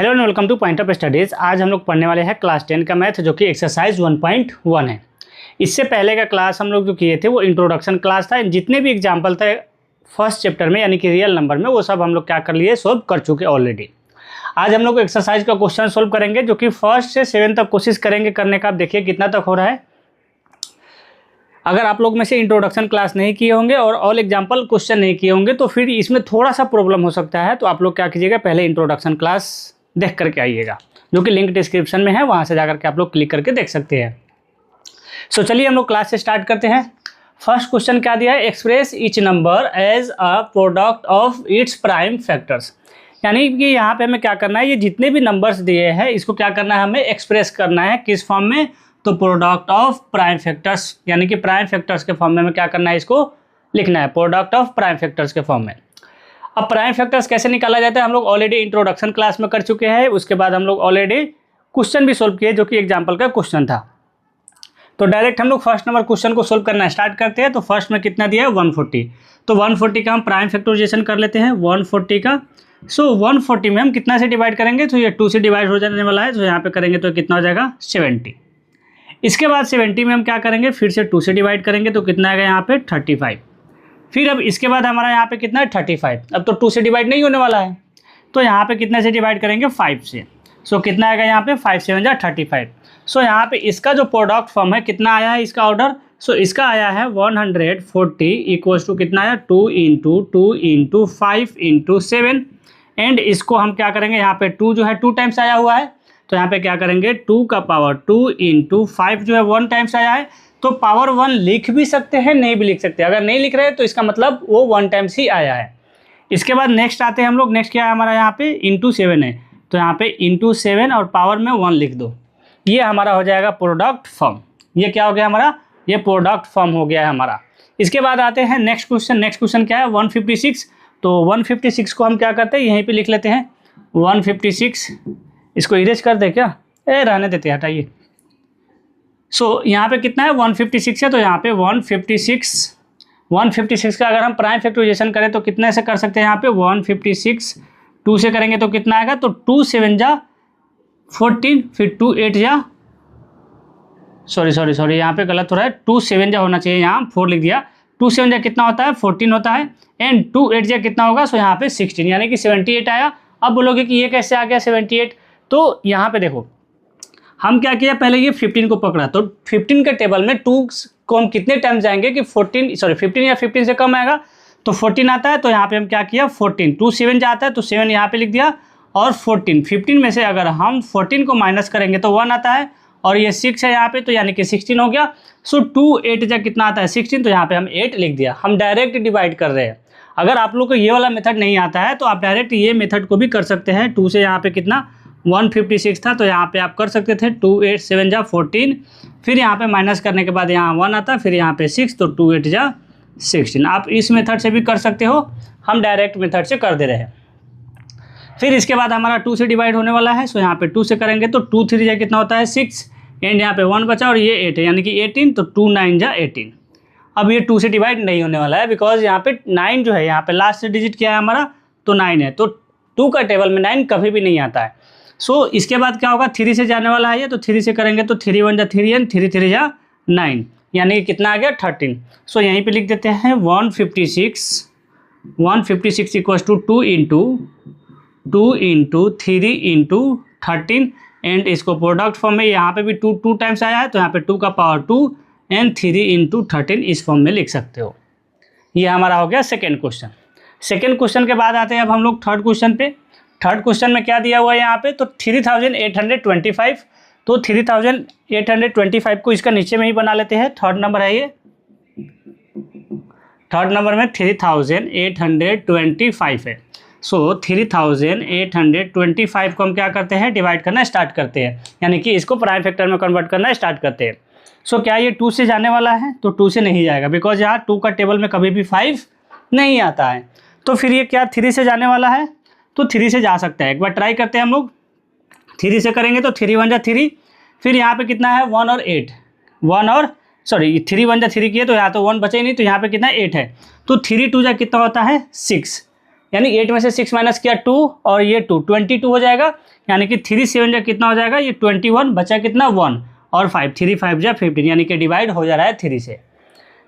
Hello and welcome two point of studies. आज हम लोग पढ़ने वाले हैं क्लास 10 का मैथ, जो कि एक्सरसाइज 1.1 है। इससे पहले का क्लास हम लोग जो किए थे वो इंट्रोडक्शन क्लास था। जितने भी एग्जाम्पल थे फर्स्ट चैप्टर में यानी कि रियल नंबर में, वो सब हम लोग क्या कर लिए, सोल्व कर चुके ऑलरेडी। आज हम लोग एक्सरसाइज का क्वेश्चन सोल्व करेंगे, जो कि 1 से 7 तक कोशिश करेंगे करने का। आप देखिए कितना तक हो रहा है। अगर आप लोग में से इंट्रोडक्शन क्लास नहीं किए होंगे और ऑल एग्जाम्पल क्वेश्चन नहीं किए होंगे तो फिर इसमें थोड़ा सा प्रॉब्लम हो सकता है। तो आप लोग क्या कीजिएगा, पहले इंट्रोडक्शन क्लास देख करके आइएगा, जो कि लिंक डिस्क्रिप्शन में है, वहाँ से जाकर के आप लोग क्लिक करके देख सकते हैं। सो चलिए हम लोग क्लास से स्टार्ट करते हैं। फर्स्ट क्वेश्चन क्या दिया है, express each number as a product of its prime factors. यानी कि यहाँ पे हमें क्या करना है, ये जितने भी नंबर्स दिए हैं इसको क्या करना है, हमें एक्सप्रेस करना है। किस फॉर्म में, तो प्रोडक्ट ऑफ प्राइम फैक्टर्स, यानी कि प्राइम फैक्टर्स के फॉर्म में हमें क्या करना है, इसको लिखना है प्रोडक्ट ऑफ प्राइम फैक्टर्स के फॉर्म में। अब प्राइम फैक्टर्स कैसे निकाला जाता है, हम लोग ऑलरेडी इंट्रोडक्शन क्लास में कर चुके हैं। उसके बाद हम लोग ऑलरेडी क्वेश्चन भी सोल्व किए, जो कि एग्जाम्पल का क्वेश्चन था। तो डायरेक्ट हम लोग फर्स्ट नंबर क्वेश्चन को सोल्व करना स्टार्ट करते हैं। तो फर्स्ट में कितना दिया है, 140। तो 140 का हम प्राइम फैक्टराइजेशन कर लेते हैं 140 का। सो 140 में हम कितना से डिवाइड करेंगे, तो ये 2 से डिवाइड हो जाने वाला है। तो यहाँ पे करेंगे तो कितना हो जाएगा, 70। इसके बाद 70 में हम क्या करेंगे, फिर से 2 से डिवाइड करेंगे तो कितना आएगा यहाँ पे 35। फिर अब इसके बाद हमारा यहाँ पे कितना है 35। अब तो 2 से डिवाइड नहीं होने वाला है, तो यहाँ पे कितने से डिवाइड करेंगे, 5 से। सो कितना आएगा यहाँ पे 5 7 जा 35। सो यहाँ पे इसका जो प्रोडक्ट फॉर्म है कितना आया है, इसका ऑर्डर। सो इसका आया है 140 इक्वल्स टू कितना आया, 2 × 2 × 5 × 7। एंड इसको हम क्या करेंगे, यहाँ पे 2 जो है 2 टाइम्स आया हुआ है, तो यहाँ पे क्या करेंगे 2 का पावर 2 × 5 जो है 1 टाइम्स आया है। तो पावर 1 लिख भी सकते हैं, नहीं भी लिख सकते। अगर नहीं लिख रहे हैं तो इसका मतलब वो 1 टाइम्स ही आया है। इसके बाद नेक्स्ट आते हैं हम लोग। नेक्स्ट क्या है हमारा, यहाँ पे × 7 है, तो यहाँ पे × 7 और पावर में 1 लिख दो। ये हमारा हो जाएगा प्रोडक्ट फॉर्म। ये क्या हो गया हमारा, ये प्रोडक्ट फॉर्म हो गया है हमारा। इसके बाद आते हैं नेक्स्ट क्वेश्चन। नेक्स्ट क्वेश्चन क्या है, 156। तो 156 को हम क्या करते हैं, यहीं पर लिख लेते हैं 156। इसको इरेज कर दे क्या, रहने देते हैं, हटाइए। सो यहाँ पे कितना है 156 है, तो यहाँ पे 156 का अगर हम प्राइम फैक्टराइजेशन करें तो कितने से कर सकते हैं, यहाँ पे 156 2 से करेंगे तो कितना आएगा, तो 2 7 जा 14, फिर 2 8 जा सॉरी यहाँ पे गलत हो रहा है, 2 7 जा होना चाहिए, यहाँ 4 लिख दिया। 2 7 जा कितना होता है, 14 होता है। एंड 2 8 जा कितना होगा, सो यहाँ पे 16, यानी कि 78 आया। अब बोलोगे कि ये कैसे आ गया 78, तो यहाँ पे देखो हम क्या किया, पहले ये 15 को पकड़ा, तो 15 के टेबल में 2 को हम कितने टाइम्स जाएंगे कि 15 या 15 से कम आएगा, तो 14 आता है। तो यहाँ पे हम क्या किया 14, 2 7 जाता है तो 7 यहाँ पे लिख दिया, और 15 में से अगर हम 14 को माइनस करेंगे तो 1 आता है, और ये 6 है यहाँ पे, तो यानी कि 16 हो गया। सो 2 8 जा कितना आता है 16, तो यहाँ पे हम 8 लिख दिया। हम डायरेक्ट डिवाइड कर रहे हैं। अगर आप लोग को ये वाला मेथड नहीं आता है तो आप डायरेक्ट ये मेथड को भी कर सकते हैं। 2 से यहाँ पे कितना 156 था, तो यहाँ पे आप कर सकते थे 2 8 7 जा 14, फिर यहाँ पे माइनस करने के बाद यहाँ 1 आता, फिर यहाँ पे 6, तो 2 8 जा 16। आप इस मेथड से भी कर सकते हो, हम डायरेक्ट मेथड से कर दे रहे हैं। फिर इसके बाद हमारा 2 से डिवाइड होने वाला है। सो यहाँ पे 2 से करेंगे तो 2 3 जा कितना होता है 6, एंड यहाँ पे 1 बचा और ये 8 है, यानी कि 18, तो 2 9 जा 18। अब ये 2 से डिवाइड नहीं होने वाला है, बिकॉज यहाँ पे 9 जो है, यहाँ पे लास्ट से डिजिट क्या है हमारा, तो 9 है। तो 2 का टेबल में 9 कभी भी नहीं आता है। सो इसके बाद क्या होगा, 3 से जाने वाला है ये, तो 3 से करेंगे तो 3 1 जा 3 एंड 3 3 जा 9, यानी कि कितना आ गया 13। सो यहीं पे लिख देते हैं 156 इक्वल्स टू 2 × 3 × 13। एंड इसको प्रोडक्ट फॉर्म में यहाँ पे भी 2 टाइम्स आया है, तो यहाँ पे 2 का पावर 2 एंड 3 × 13 इस फॉर्म में लिख सकते हो। ये हमारा हो गया सेकेंड क्वेश्चन। सेकेंड क्वेश्चन के बाद आते हैं अब हम लोग थर्ड क्वेश्चन पे। थर्ड क्वेश्चन में क्या दिया हुआ है यहाँ पे, तो 3825। तो 3825 को इसका नीचे में ही बना लेते हैं। थर्ड नंबर है ये, थर्ड नंबर में 3825 है। सो 3825 को हम क्या करते हैं, डिवाइड करना स्टार्ट करते हैं, यानी कि इसको प्राइम फैक्टर में कन्वर्ट करना स्टार्ट करते हैं। सो क्या ये 2 से जाने वाला है, तो 2 से नहीं जाएगा, बिकॉज यहाँ 2 का टेबल में कभी भी 5 नहीं आता है। तो फिर ये क्या 3 से जाने वाला है, तो 3 से जा सकता है। एक बार ट्राई करते हैं हम लोग। 3 से करेंगे तो 3 1 जा 3, फिर यहाँ पे कितना है 1 और 8, 3 1 जा 3 किए, तो यहाँ तो 1 बचे ही नहीं, तो यहाँ पे कितना 8 है। तो 3 2 जा कितना होता है 6, यानी 8 में से 6 माइनस किया 2 और ये 2 22 हो जाएगा, यानी कि 3 7 जा कितना हो जाएगा, ये 21 बचा कितना 1 और 5 3 5 जा 15, यानी कि डिवाइड हो जा रहा है 3 से।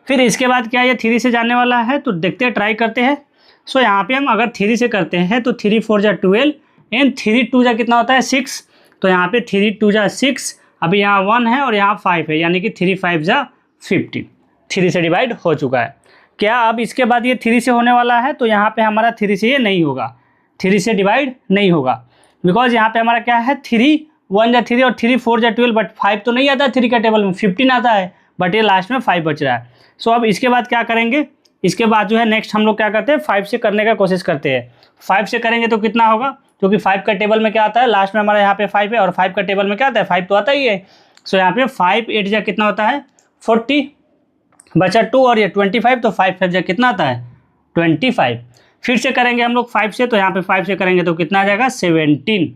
फिर इसके बाद क्या ये 3 से जाने वाला है, तो देखते हैं, ट्राई करते हैं। सो यहाँ पे हम अगर 3 से करते हैं तो 3 4 जा 12 एंड 3 2 जा कितना होता है 6, तो यहाँ पे 3 2 जा 6, अभी यहाँ 1 है और यहाँ 5 है, यानी कि 3 5 जा 15, 3 से डिवाइड हो चुका है। क्या अब इसके बाद ये 3 से होने वाला है, तो यहाँ पे हमारा 3 से ये नहीं होगा, 3 से डिवाइड नहीं होगा, बिकॉज यहाँ पे हमारा क्या है 3 1 जा 3 और 3 4 जा 12, बट 5 तो नहीं आता 3 का टेबल में, 15 आता है, बट ये लास्ट में 5 बच रहा है। सो अब इसके बाद क्या करेंगे, इसके बाद जो है नेक्स्ट हम लोग क्या करते हैं 5 से करने का कोशिश करते हैं। 5 से करेंगे तो कितना होगा, क्योंकि 5 का टेबल में क्या आता है, लास्ट में हमारा यहाँ पे 5 है और 5 का टेबल में क्या आता है 5 तो आता ही है। सो यहाँ पे 5 8 जा कितना होता है 40, बचा 2 और ये 25, तो 5 5 जा कितना आता है 25। फिर से करेंगे हम लोग 5 से, तो यहाँ पे 5 से करेंगे तो कितना आ जाएगा 17,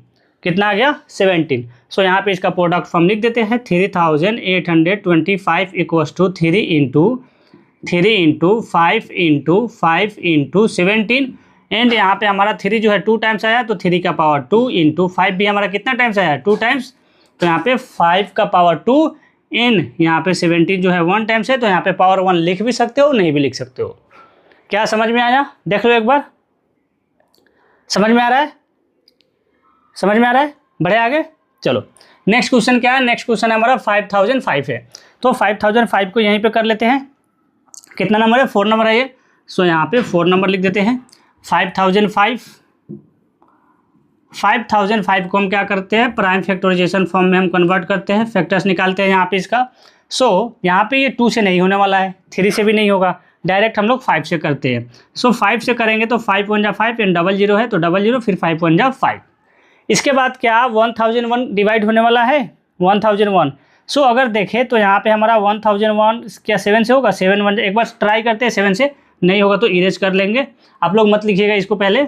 कितना आ गया 17। सो यहाँ पे इसका प्रोडक्ट फॉर्म लिख देते हैं 3825 equals to 3 into 5 into 17, and यहाँ पे हमारा 3 जो है 2 टाइम्स आया, तो 3 का पावर 2 इंटू 5 भी हमारा कितना टाइम्स आया 2 टाइम्स, तो यहाँ पे 5 का पावर 2 इन यहाँ पे 17 जो है 1 टाइम्स है, तो यहाँ पे पावर 1 लिख भी सकते हो, नहीं भी लिख सकते हो। क्या समझ में आया, देख लो एक बार, समझ में आ रहा है, समझ में आ रहा है, बढ़े आगे। चलो नेक्स्ट क्वेश्चन क्या है, नेक्स्ट क्वेश्चन हमारा 5005 है, तो 5005 को यहीं पे कर लेते हैं। कितना नंबर है 4 नंबर है ये, सो यहाँ पे 4 नंबर लिख देते हैं। 5005 को हम क्या करते हैं, प्राइम फैक्टराइजेशन फॉर्म में हम कन्वर्ट करते हैं, फैक्टर्स निकालते हैं यहाँ पे इसका। सो यहाँ पे ये 2 से नहीं होने वाला है, 3 से भी नहीं होगा, डायरेक्ट हम लोग 5 से करते हैं। सो 5 से करेंगे तो 5 1 जा 5 एंड 00 है, तो 00 फिर 5 1 जा 5। इसके बाद क्या 1001 डिवाइड होने वाला है 1001। सो अगर देखें तो यहाँ पे हमारा 1001 क्या 7 से होगा, 7 1, एक बार ट्राई करते हैं, 7 से नहीं होगा तो इरेज कर लेंगे, आप लोग मत लिखिएगा इसको पहले।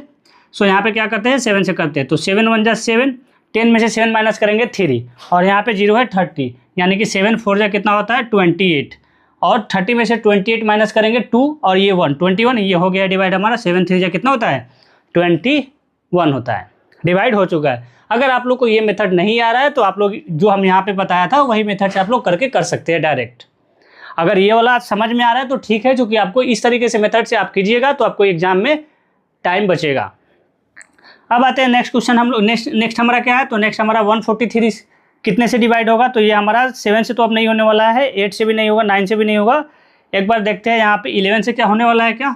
सो यहाँ पे क्या करते हैं 7 से करते हैं, तो 7 1 जा 7, 10 में से 7 माइनस करेंगे 3 और यहाँ पे 0 है 30, यानी कि 7 4 जा कितना होता है 28, और 30 में से 28 माइनस करेंगे 2 और ये 1 21, ये हो गया डिवाइड हमारा, 7 3 जा कितना होता है 21 होता है, डिवाइड हो चुका है। अगर आप लोग को ये मेथड नहीं आ रहा है तो आप लोग जो हम यहाँ पे बताया था वही मेथड से आप लोग करके कर सकते हैं डायरेक्ट। अगर ये वाला समझ में आ रहा है तो ठीक है, क्योंकि आपको इस तरीके से मेथड से आप कीजिएगा तो आपको एग्जाम में टाइम बचेगा। अब आते हैं नेक्स्ट क्वेश्चन, हम लोग नेक्स्ट हमारा क्या है, तो नेक्स्ट हमारा 143 कितने से डिवाइड होगा, तो ये हमारा 7 से तो अब नहीं होने वाला है, 8 से भी नहीं होगा, 9 से भी नहीं होगा। एक बार देखते हैं यहाँ पे 11 से क्या होने वाला है क्या।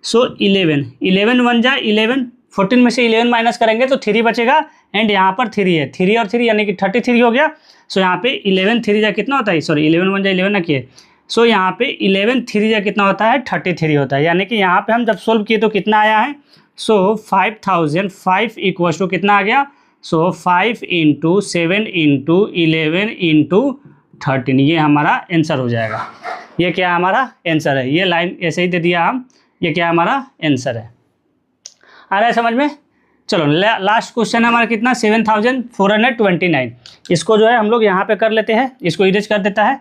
सो 11 1 जा 11, 14 में से 11 माइनस करेंगे तो 3 बचेगा, एंड यहाँ पर 3 है, 3 और 3 यानी कि 33 हो गया। सो यहाँ पे 11 3 जा कितना होता है, सॉरी 11 1 जा 11 ना किए, सो यहाँ पे 11 3 जा कितना होता है 33 होता है, यानी कि यहाँ पे हम जब सोल्व किए तो कितना आया है। सो 5005 इक्वल्स टू कितना आ गया, सो 5 इंटू 7 इंटू 11 इंटू 13, ये हमारा आंसर हो जाएगा। ये क्या हमारा आंसर है, ये लाइन ऐसे ही दे दिया हम, ये क्या हमारा आंसर है। आ रहा है समझ में। चलो लास्ट क्वेश्चन है हमारा कितना 7429, इसको जो है हम लोग यहाँ पे कर लेते हैं, इसको इरेज कर देता है।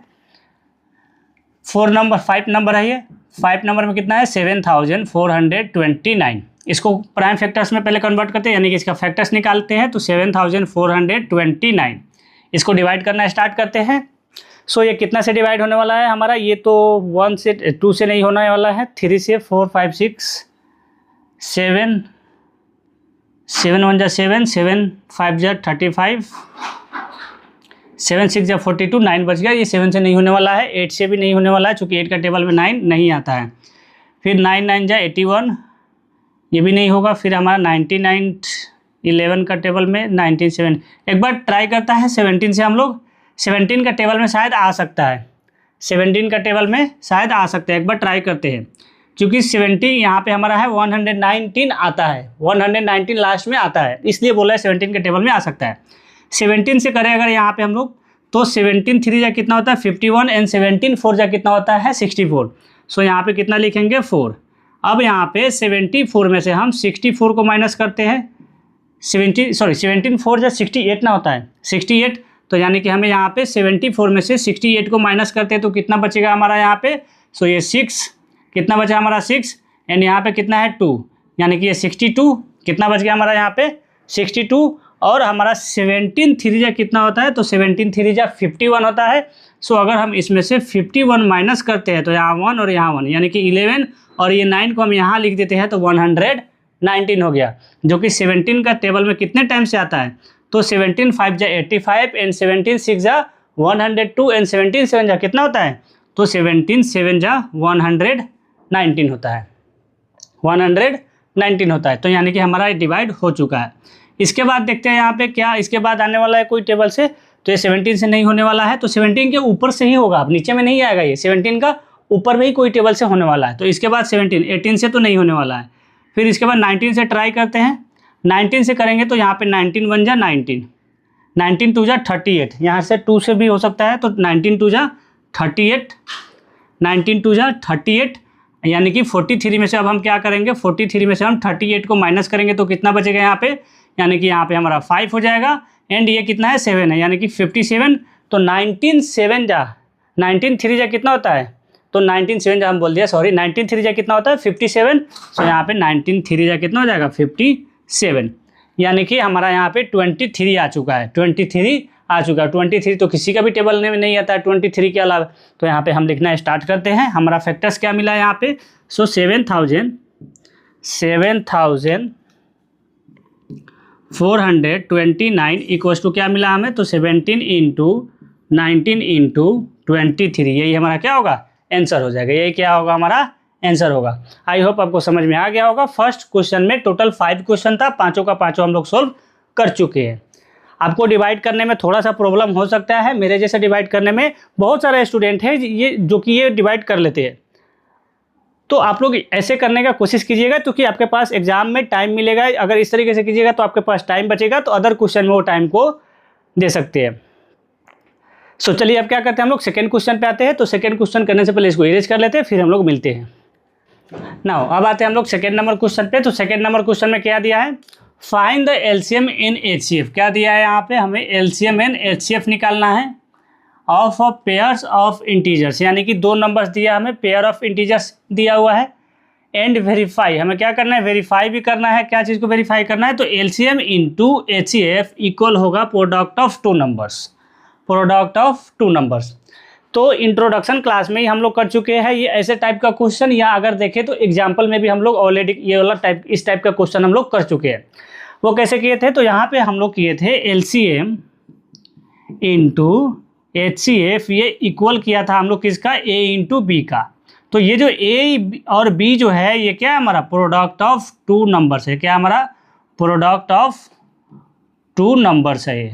5 नंबर है ये, 5 नंबर में कितना है 7429, इसको प्राइम फैक्टर्स में पहले कन्वर्ट करते हैं, यानी कि इसका फैक्टर्स निकालते हैं, तो 7429 इसको डिवाइड करना स्टार्ट करते हैं। सो ये कितना से डिवाइड होने वाला है हमारा, ये तो 1 से 2 से नहीं होने वाला है, 3 से 4 5 6 7 7 1 जा 7 7 5 जा 35 7 6 जा 42, 9 बच गया, ये 7 से नहीं होने वाला है, 8 से भी नहीं होने वाला है, चूँकि 8 का टेबल में 9 नहीं आता है। फिर 9 9 जा 81, ये भी नहीं होगा। फिर हमारा 99 11 का टेबल में 19 7, एक बार ट्राई करता है 17 से, हम लोग 17 का टेबल में शायद आ सकता है, 17 का टेबल में शायद आ सकता है, एक बार ट्राई करते हैं, क्योंकि 70 यहाँ पे हमारा है 119 आता है, 119 लास्ट में आता है, इसलिए बोला है 17 के टेबल में आ सकता है। 17 से करें अगर यहाँ पे हम लोग, तो 17 3 जा कितना होता है 51 एंड 17 4 जा कितना होता है 64। सो यहाँ पे कितना लिखेंगे 4। अब यहाँ पे 74 में से हम 64 को माइनस करते हैं, 17 4 जा 68 ना होता है 68, तो यानी कि हमें यहाँ पे 74 में से 68 को माइनस करते हैं तो कितना बचेगा हमारा यहाँ पे। सो ये 6 कितना बचा हमारा 6, एंड यहाँ पे कितना है 2, यानी कि ये 62 कितना बच गया हमारा यहाँ पे 62, और हमारा 17 3 जा कितना होता है, तो 17 3 जा 51 होता है। सो अगर हम इसमें से 51 माइनस करते हैं तो यहाँ 1 और यहाँ 1 यानी कि 11, और ये 9 को हम यहाँ लिख देते हैं तो 119 हो गया, जो कि 17 का टेबल में कितने टाइम से आता है, तो 17 5 जा 85 एंड 17 6 जा 102 एंड 17 7 जा कितना होता है, तो 17 7 जा 119 होता है, 119 होता है। तो यानी कि हमारा डिवाइड हो चुका है। इसके बाद देखते हैं यहाँ पे क्या इसके बाद आने वाला है कोई टेबल से, तो ये 17 से नहीं होने वाला है, तो 17 के ऊपर से ही होगा, अब नीचे में नहीं आएगा, ये 17 का ऊपर में ही कोई टेबल से होने वाला है। तो इसके बाद 18 से तो नहीं होने वाला है। फिर इसके बाद 19 से ट्राई करते हैं, 19 से करेंगे तो यहाँ पे 19 1 जा 19, 19 2 जा 38, यहाँ से 2 से भी हो सकता है, तो 19 2 जा 38, 19 2 जा 38, यानी कि 43 में से अब हम क्या करेंगे, 43 में से हम 38 को माइनस करेंगे तो कितना बचेगा यहाँ पे, यानी कि यहाँ पे हमारा 5 हो जाएगा, एंड ये कितना है 7 है, यानी कि 57। तो 19 7 जा 19 3 जा कितना होता है, तो 19 7 जा हम बोल दिया, सॉरी 19 3 जा कितना होता है 57। सो यहाँ पे 19 3 जा कितना हो जाएगा 57, यानी कि हमारा यहाँ पे 23 आ चुका है, 23 आ चुका है। 23 तो किसी का भी टेबल में नहीं आता है 23 के अलावा। तो यहाँ पे हम लिखना स्टार्ट करते हैं। हमारा फैक्टर्स क्या मिला है यहाँ पे, सो 7429 इक्वल्स टू क्या मिला हमें, तो 17 इंटू 19 इंटू 23, यही हमारा क्या होगा आंसर हो जाएगा, यही क्या होगा हमारा आंसर होगा। आई होप आपको समझ में आ गया होगा। फर्स्ट क्वेश्चन में टोटल 5 क्वेश्चन था, पाँचों का पाँचों हम लोग सोल्व कर चुके हैं। आपको डिवाइड करने में थोड़ा सा प्रॉब्लम हो सकता है, मेरे जैसे डिवाइड करने में बहुत सारे स्टूडेंट हैं ये जो कि ये डिवाइड कर लेते हैं, तो आप लोग ऐसे करने का कोशिश कीजिएगा क्योंकि आपके पास एग्जाम में टाइम मिलेगा। अगर इस तरीके से कीजिएगा तो आपके पास टाइम बचेगा, तो अदर क्वेश्चन में वो टाइम को दे सकते हैं। सो चलिए अब क्या करते हैं हम लोग सेकेंड क्वेश्चन पे आते हैं। तो सेकेंड क्वेश्चन करने से पहले इसको इरेज कर लेते हैं, फिर हम लोग मिलते हैं। नाउ अब आते हैं हम लोग सेकेंड नंबर क्वेश्चन पे। तो सेकेंड नंबर क्वेश्चन में क्या दिया है, find the LCM in HCF. क्या दिया है यहाँ पे, हमें एलसीएम इन एचसीएफ निकालना है ऑफ पेयर्स ऑफ इंटीजर्स, यानी कि 2 नंबर्स दिया हमें, पेयर ऑफ इंटीजर्स दिया हुआ है, एंड वेरीफाई, हमें क्या करना है वेरीफाई भी करना है। क्या चीज़ को वेरीफाई करना है, तो एलसीएम इंटू एचसीएफ इक्वल होगा product of 2 numbers, product of 2 numbers. तो इंट्रोडक्शन क्लास में ही हम लोग कर चुके हैं ये ऐसे टाइप का क्वेश्चन, या अगर देखें तो एग्जाम्पल में भी हम लोग ऑलरेडी ये वाला टाइप इस टाइप का क्वेश्चन हम लोग कर चुके हैं। वो कैसे किए थे, तो यहाँ पे हम लोग किए थे एलसीएम इंटू एचसीएफ, ये इक्वल किया था हम लोग किसका, ए इंटू बी का। तो ये जो ए और बी जो है ये क्या है हमारा प्रोडक्ट ऑफ 2 नंबर्स है, क्या हमारा प्रोडक्ट ऑफ 2 नंबर्स है, ये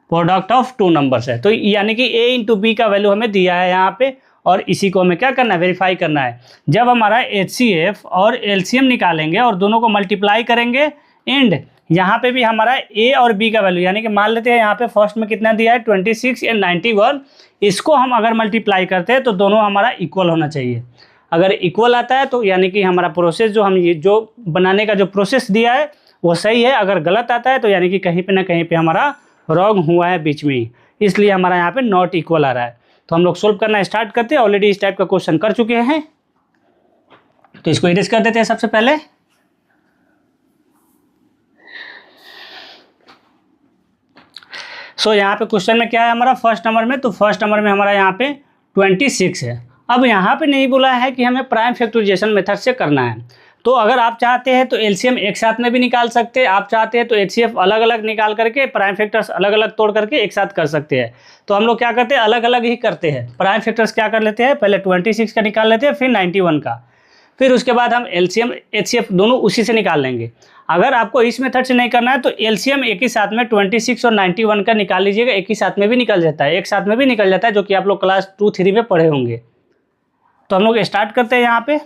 प्रोडक्ट ऑफ 2 नंबर्स है। तो यानी कि ए इंटू बी का वैल्यू हमें दिया है यहाँ पे, और इसी को हमें क्या करना है वेरीफाई करना है। जब हमारा एचसीएफ और एलसीएम निकालेंगे और दोनों को मल्टीप्लाई करेंगे, एंड यहाँ पे भी हमारा ए और बी का वैल्यू, यानी कि मान लेते हैं यहाँ पे फर्स्ट में कितना दिया है 26 एंड 91, इसको हम अगर मल्टीप्लाई करते हैं तो दोनों हमारा इक्वल होना चाहिए। अगर इक्वल आता है तो यानी कि हमारा प्रोसेस जो हम ये जो बनाने का जो प्रोसेस दिया है वो सही है, अगर गलत आता है तो यानी कि कहीं पे ना कहीं पे हमारा रॉन्ग हुआ है बीच में ही, इसलिए हमारा यहाँ पे नॉट इक्वल आ रहा है। तो हम लोग सोल्व करना स्टार्ट करते हैं, ऑलरेडी इस टाइप का क्वेश्चन कर चुके हैं, तो इसको इरेज कर देते हैं सबसे पहले। सो यहाँ पे क्वेश्चन में क्या है हमारा फर्स्ट नंबर में, तो फर्स्ट नंबर में हमारा यहाँ पे 26 है। अब यहाँ पे नहीं बोला है कि हमें प्राइम फैक्टराइजेशन मेथड से करना है, तो अगर आप चाहते हैं तो एलसीएम एक साथ में भी निकाल सकते हैं, आप चाहते हैं तो एचसीएफ अलग अलग निकाल करके प्राइम फैक्टर्स अलग अलग तोड़ करके एक साथ कर सकते हैं। तो हम लोग क्या करते हैं अलग अलग ही करते हैं। प्राइम फैक्टर्स क्या कर लेते हैं, पहले 26 का निकाल लेते हैं, फिर 91 का, फिर उसके बाद हम एलसीएम एचसीएफ दोनों उसी से निकाल लेंगे। अगर आपको इस मेथड से नहीं करना है तो एलसीएम एक ही साथ में 26 और 91 का निकाल लीजिएगा, एक ही साथ में भी निकल जाता है, एक साथ में भी निकल जाता है, जो कि आप लोग क्लास 2-3 में पढ़े होंगे। तो हम लोग स्टार्ट करते हैं। यहाँ पे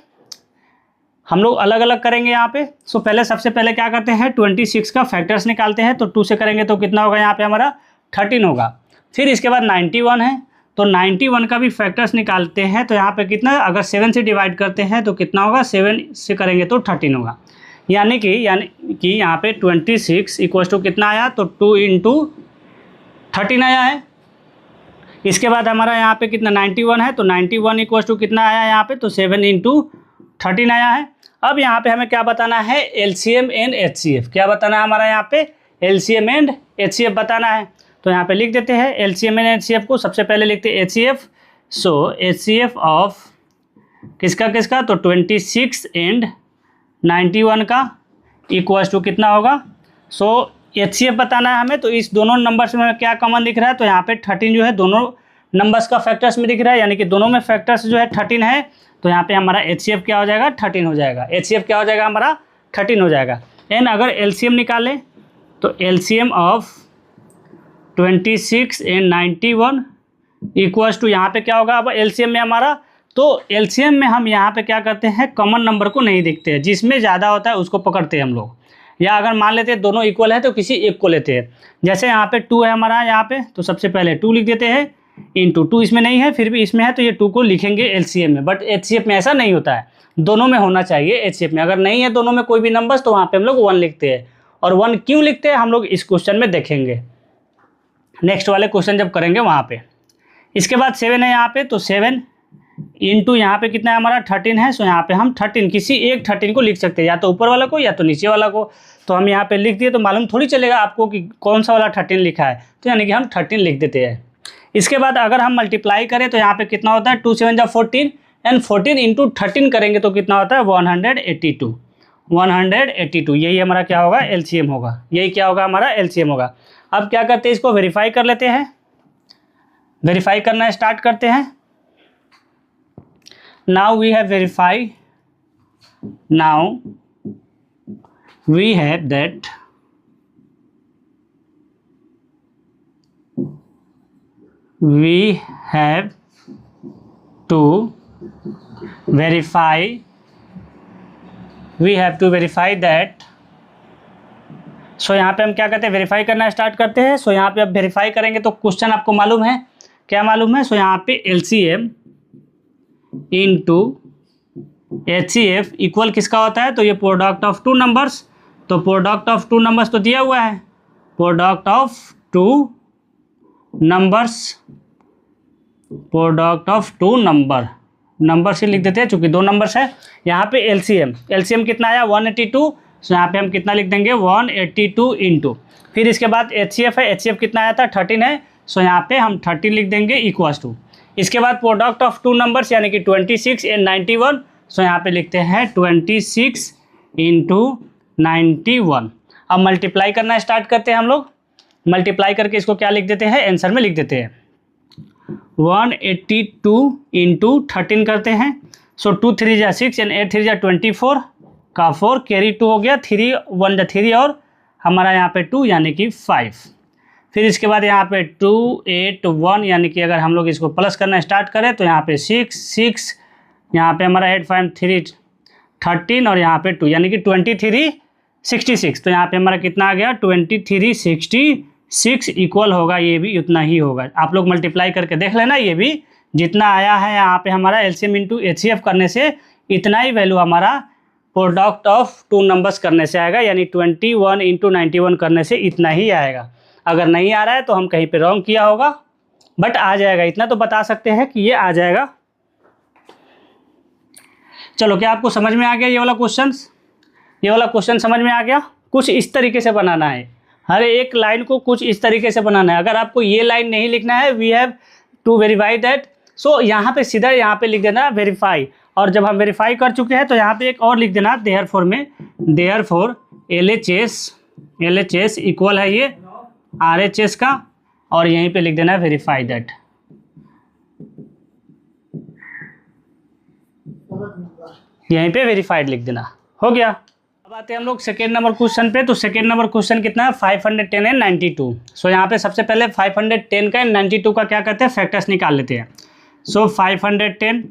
हम लोग अलग अलग करेंगे यहाँ पे। सो पहले सबसे पहले क्या करते हैं 26 का फैक्टर्स निकालते हैं, तो 2 से करेंगे तो कितना होगा यहाँ पे हमारा 13 होगा। फिर इसके बाद 91 है, तो 91 का भी फैक्टर्स निकालते हैं, तो यहाँ पे कितना, अगर 7 से डिवाइड करते हैं तो कितना होगा, 7 से करेंगे तो 13 होगा। यानी कि यहाँ पे 26 इक्वल्स टू कितना आया, तो 2 इंटू 13 आया है। इसके बाद हमारा यहाँ पे कितना 91 है, तो 91 इक्वल्स टू कितना आया यहाँ पे, तो 7 इंटू 13 आया है। अब यहाँ पे हमें क्या बताना है, LCM एंड HCF। क्या बताना है हमारा यहाँ पे, LCM एंड HCF बताना है। तो यहाँ पे लिख देते हैं LCM एंड HCF को। सबसे पहले लिखते हैं HCF। सो HCF ऑफ किसका किसका, तो 26 एंड 91 का इक्वल्स टू कितना होगा। सो HCF बताना है हमें। तो इस दोनों नंबर्स में क्या कॉमन दिख रहा है, तो यहाँ पे 13 जो है दोनों नंबर्स का फैक्टर्स में दिख रहा है, यानी कि दोनों में फैक्टर्स जो है 13 है। तो यहाँ पे हमारा HCF क्या हो जाएगा, 13 हो जाएगा। HCF क्या हो जाएगा हमारा, 13 हो जाएगा। एंड अगर LCM निकालें तो LCM of 26 and 91 equals to, यहाँ पे क्या होगा अब LCM में हमारा, तो LCM में हम यहाँ पे क्या करते हैं, कॉमन नंबर को नहीं देखते हैं, जिसमें ज़्यादा होता है उसको पकड़ते हैं हम लोग। या अगर मान लेते हैं दोनों इक्वल है तो किसी एक को लेते हैं। जैसे यहाँ पे 2 है हमारा यहाँ पे, तो सबसे पहले 2 लिख देते हैं इंटू 2 इसमें नहीं है, फिर भी इसमें है तो ये 2 को लिखेंगे LCM में। बट HCF में ऐसा नहीं होता है, दोनों में होना चाहिए। HCF में अगर नहीं है दोनों में कोई भी नंबर्स, तो वहाँ पे हम लोग 1 लिखते हैं। और 1 क्यों लिखते हैं हम लोग इस क्वेश्चन में देखेंगे, नेक्स्ट वाले क्वेश्चन जब करेंगे वहाँ पे। इसके बाद 7 है यहाँ पे, तो 7 इंटू यहाँ पे कितना है हमारा 13 है। सो यहाँ पे हम 13 किसी एक 13 को लिख सकते हैं, या तो ऊपर वाला को या तो नीचे वाला को। तो हम यहाँ पे लिख दिए, तो मालूम थोड़ी चलेगा आपको कि कौन सा वाला 13 लिखा है, तो यानी कि हम 13 लिख देते हैं। इसके बाद अगर हम मल्टीप्लाई करें तो यहाँ पे कितना होता है, 2 7 14 एंड 14 इंटू 13 करेंगे तो कितना होता है 182। 182 यही हमारा क्या होगा, LCM होगा। यही क्या होगा हमारा, LCM होगा। अब क्या करते हैं, इसको वेरीफाई कर लेते हैं। वेरीफाई करना स्टार्ट करते हैं। Now we have verified. Now we have that we have to verify. We have to verify that. सो यहाँ पे हम क्या करते हैं, वेरीफाई करना स्टार्ट करते हैं। सो यहाँ पे अब वेरीफाई करेंगे तो क्वेश्चन आपको मालूम है, क्या मालूम है। सो यहाँ पे LCM इंटू HCF इक्वल किसका होता है, तो ये प्रोडक्ट ऑफ 2 नंबर्स। तो प्रोडक्ट ऑफ 2 नंबर्स तो दिया हुआ है, product of 2 numbers, product of 2 number से लिख देते हैं चूंकि 2 नंबर्स है। यहाँ पे LCM कितना आया 182। सो यहाँ पे हम कितना लिख देंगे 182 इंटू, फिर इसके बाद HCF है, HCF कितना आया था 13 है। सो यहाँ पे हम 13 लिख देंगे इक्वल्स टू, इसके बाद प्रोडक्ट ऑफ 2 नंबर्स यानी कि 26 एंड 91। सो यहाँ पे लिखते हैं 26 इंटू 91। अब मल्टीप्लाई करना स्टार्ट करते हैं हम लोग। मल्टीप्लाई करके इसको क्या लिख देते हैं, आंसर में लिख देते हैं 182 इंटू 13 करते हैं। सो 2 3 जा 6 एंड 8 3 जा 24 का 4 कैरी 2 हो गया, 3 1 जा 3 और हमारा यहाँ पे 2 यानी कि 5। फिर इसके बाद यहाँ पे 2 8 1 यानी कि अगर हम लोग इसको प्लस करना स्टार्ट करें तो यहाँ पे 6 6 यहाँ पे हमारा 8 5 3 13 और यहाँ पे 2 यानी कि 23 66। तो यहाँ पे हमारा कितना आ गया 23 66 इक्वल होगा, ये भी उतना ही होगा। आप लोग मल्टीप्लाई करके देख लेना, ये भी जितना आया है यहाँ पे हमारा LCM इंटू HCF करने से इतना ही वैल्यू हमारा प्रोडक्ट ऑफ 2 नंबर्स करने से आएगा, यानी 21 इंटू 91 करने से इतना ही आएगा। अगर नहीं आ रहा है तो हम कहीं पे रॉन्ग किया होगा, बट आ जाएगा, इतना तो बता सकते हैं कि ये आ जाएगा। चलो, क्या आपको समझ में आ गया ये वाला क्वेश्चन? ये वाला क्वेश्चन समझ में आ गया? कुछ इस तरीके से बनाना है, हर एक लाइन को कुछ इस तरीके से बनाना है। अगर आपको ये लाइन नहीं लिखना है, we have to verify that, so यहाँ पे सीधा यहाँ पे लिख देना वेरीफाई। और जब हम वेरीफाई कर चुके हैं तो यहाँ पे एक और लिख देना देयरफॉर में, देयरफॉर LHS इक्वल है ये RHS का, और यहीं पे लिख देना वेरीफाई दैट। यहीं पे वेरीफाइड लिख देना, हो गया। अब आते हैं हम लोग सेकेंड नंबर क्वेश्चन पे। तो सेकेंड नंबर क्वेश्चन कितना है 510 एंड 92। सो यहाँ पे सबसे पहले 510 का एंड 92 का क्या करते हैं, फैक्टर्स निकाल लेते हैं। सो 510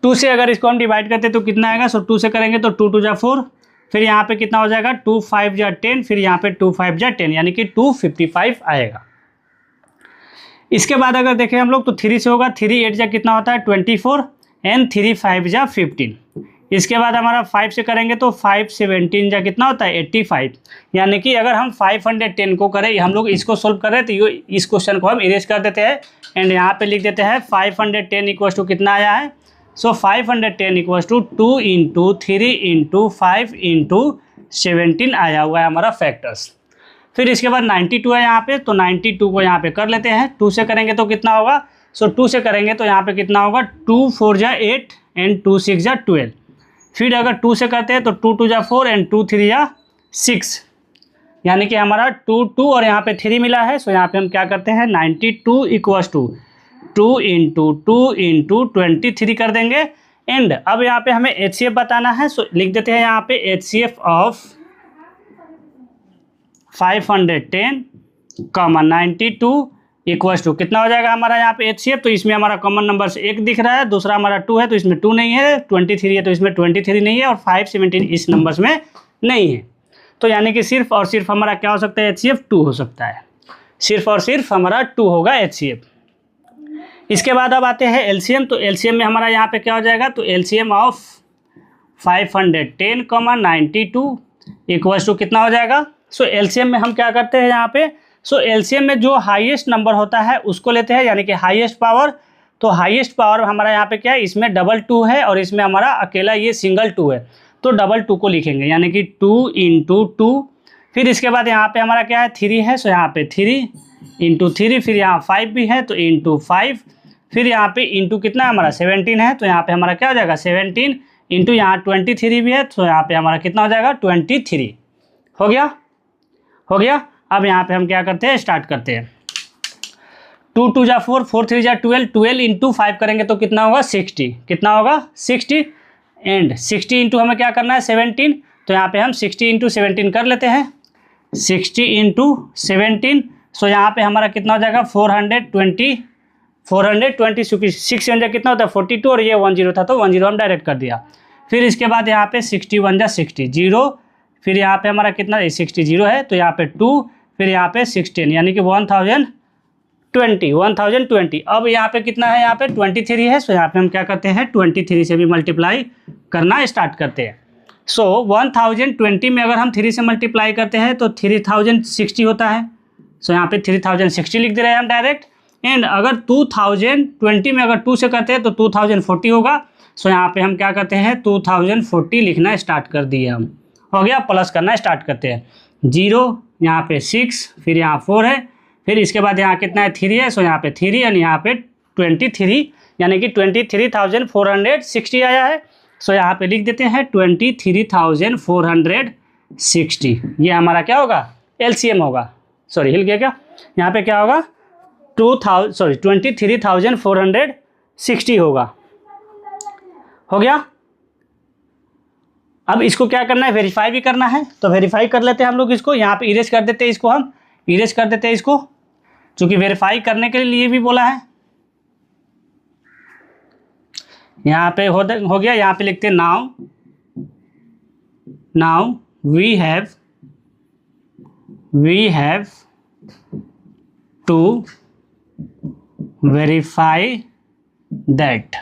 2 से अगर इसको हम डिवाइड करते हैं तो कितना आएगा, सो 2 से करेंगे तो 2 2 जा 4, फिर यहाँ पे कितना हो जाएगा 2 5 जा 10, फिर यहाँ पे 2 5 जा 10 यानी कि 255 आएगा। इसके बाद अगर देखें हम लोग तो 3 से होगा, 3 8 जा कितना होता है 24 एंड 3 5 जा 15। इसके बाद हमारा 5 से करेंगे तो 5 17 जा कितना होता है 85, यानी कि अगर हम 510 को करें, हम लोग इसको सोल्व कर रहे हैं तो ये इस क्वेश्चन को हम इरेज कर देते हैं एंड यहाँ पे लिख देते हैं 510 इक्वल टू कितना आया है, so 510 equals to 2 into 3 into 5 into 17 आया हुआ है हमारा फैक्टर्स। फिर इसके बाद 92 है यहाँ पे, तो 92 को यहाँ पे कर लेते हैं। 2 से करेंगे तो कितना होगा, सो 2 से करेंगे तो यहाँ पे कितना होगा, 2 4 जा 8 एंड 2 6 जा 12। फिर अगर 2 से करते हैं तो 2 2 जा 4 एंड 2 3 जा 6, यानी कि हमारा 2 2 और यहाँ पे 3 मिला है। सो यहाँ पे हम क्या करते हैं, 92 इक्वल्स टू 2 इंटू 2 इंटू 23 कर देंगे। एंड अब यहाँ पे हमें HCF बताना है। सो लिख देते हैं यहाँ पे HCF ऑफ 510 92 इक्वल्स टू कितना हो जाएगा हमारा यहाँ पे HCF। तो इसमें हमारा कॉमन नंबर से 1 दिख रहा है, दूसरा हमारा 2 है तो इसमें 2 नहीं है, 23 है तो इसमें 23 नहीं है, और 517 इस नंबर्स में नहीं है। तो यानी कि सिर्फ और सिर्फ हमारा क्या हो सकता है, HCF 2 हो सकता है, सिर्फ और सिर्फ हमारा 2 होगा HCF। इसके बाद अब आते हैं LCM। तो LCM में हमारा यहाँ पे क्या हो जाएगा, तो LCM ऑफ 510 92 इक्वल्स टू कितना हो जाएगा। सो LCM में हम क्या करते हैं यहाँ पे, सो LCM में जो हाईएस्ट नंबर होता है उसको लेते हैं, यानी कि हाईएस्ट पावर। तो हाईएस्ट पावर हमारा यहाँ पे क्या है, इसमें डबल 2 है और इसमें हमारा अकेला ये सिंगल 2 है, तो डबल 2 को लिखेंगे, यानी कि 2 इंटू 2। फिर इसके बाद यहाँ पे हमारा क्या है, 3 है, सो यहाँ पे 3 इंटू 3। फिर यहाँ 5 भी है तो इंटू 5। फिर यहाँ पे इंटू कितना है हमारा 17 है, तो यहाँ पे हमारा क्या हो जाएगा 17 इंटू यहाँ 23 भी है, तो यहाँ पे हमारा कितना हो जाएगा 23। हो गया, हो गया। अब यहाँ पे हम क्या करते हैं, स्टार्ट करते हैं। 2 2 जा 4 4 3 जा 12 12 इंटू 5 करेंगे तो कितना होगा 60, कितना होगा 60। एंड 60 इंटू हमें क्या करना है 17, तो यहाँ पे हम 60 इंटू 17 कर लेते हैं, 60 इंटू 17। सो यहाँ पे हमारा कितना हो जाएगा 420 6 जा कितना होता है 42, और ये 10 था तो 10 हम डायरेक्ट कर दिया। फिर इसके बाद यहाँ पे 61 जा 60 0, फिर यहाँ पे हमारा कितना 60 0 है, तो यहाँ पे 2, फिर यहाँ पे 16, यानी कि 1020। अब यहाँ पे कितना है, यहाँ पे 23 है। सो यहाँ पे हम क्या करते हैं 23 से भी मल्टीप्लाई करना स्टार्ट करते हैं। सो 1020 में अगर हम 3 से मल्टीप्लाई करते हैं तो 3060 होता है। सो यहाँ पे 3060 लिख दे रहे हैं हम डायरेक्ट। एंड अगर 2020 में अगर 2 से करते हैं तो 2040 होगा। सो यहाँ पे हम क्या करते हैं 2040 लिखना स्टार्ट कर दिए हम, हो गया। प्लस करना स्टार्ट करते हैं, 0 यहाँ पे 6, फिर यहाँ 4 है, फिर इसके बाद यहाँ कितना है 3 है। सो यहाँ पे 3 और यहाँ पे 23, यानी कि 23,460 आया है। सो यहाँ पे लिख देते हैं 23,460। ये हमारा क्या होगा LCM होगा, सॉरी हिल गया क्या, यहाँ पे क्या होगा 23,460 होगा, हो गया। अब इसको क्या करना है, वेरीफाई भी करना है, तो वेरीफाई कर लेते हैं हम लोग इसको। यहाँ पे इरेज कर देते हैं इसको, हम इरेज कर देते हैं इसको, क्योंकि वेरीफाई करने के लिए भी बोला है। यहाँ पे हो गया। यहाँ पे लिखते हैं now we have to verify that.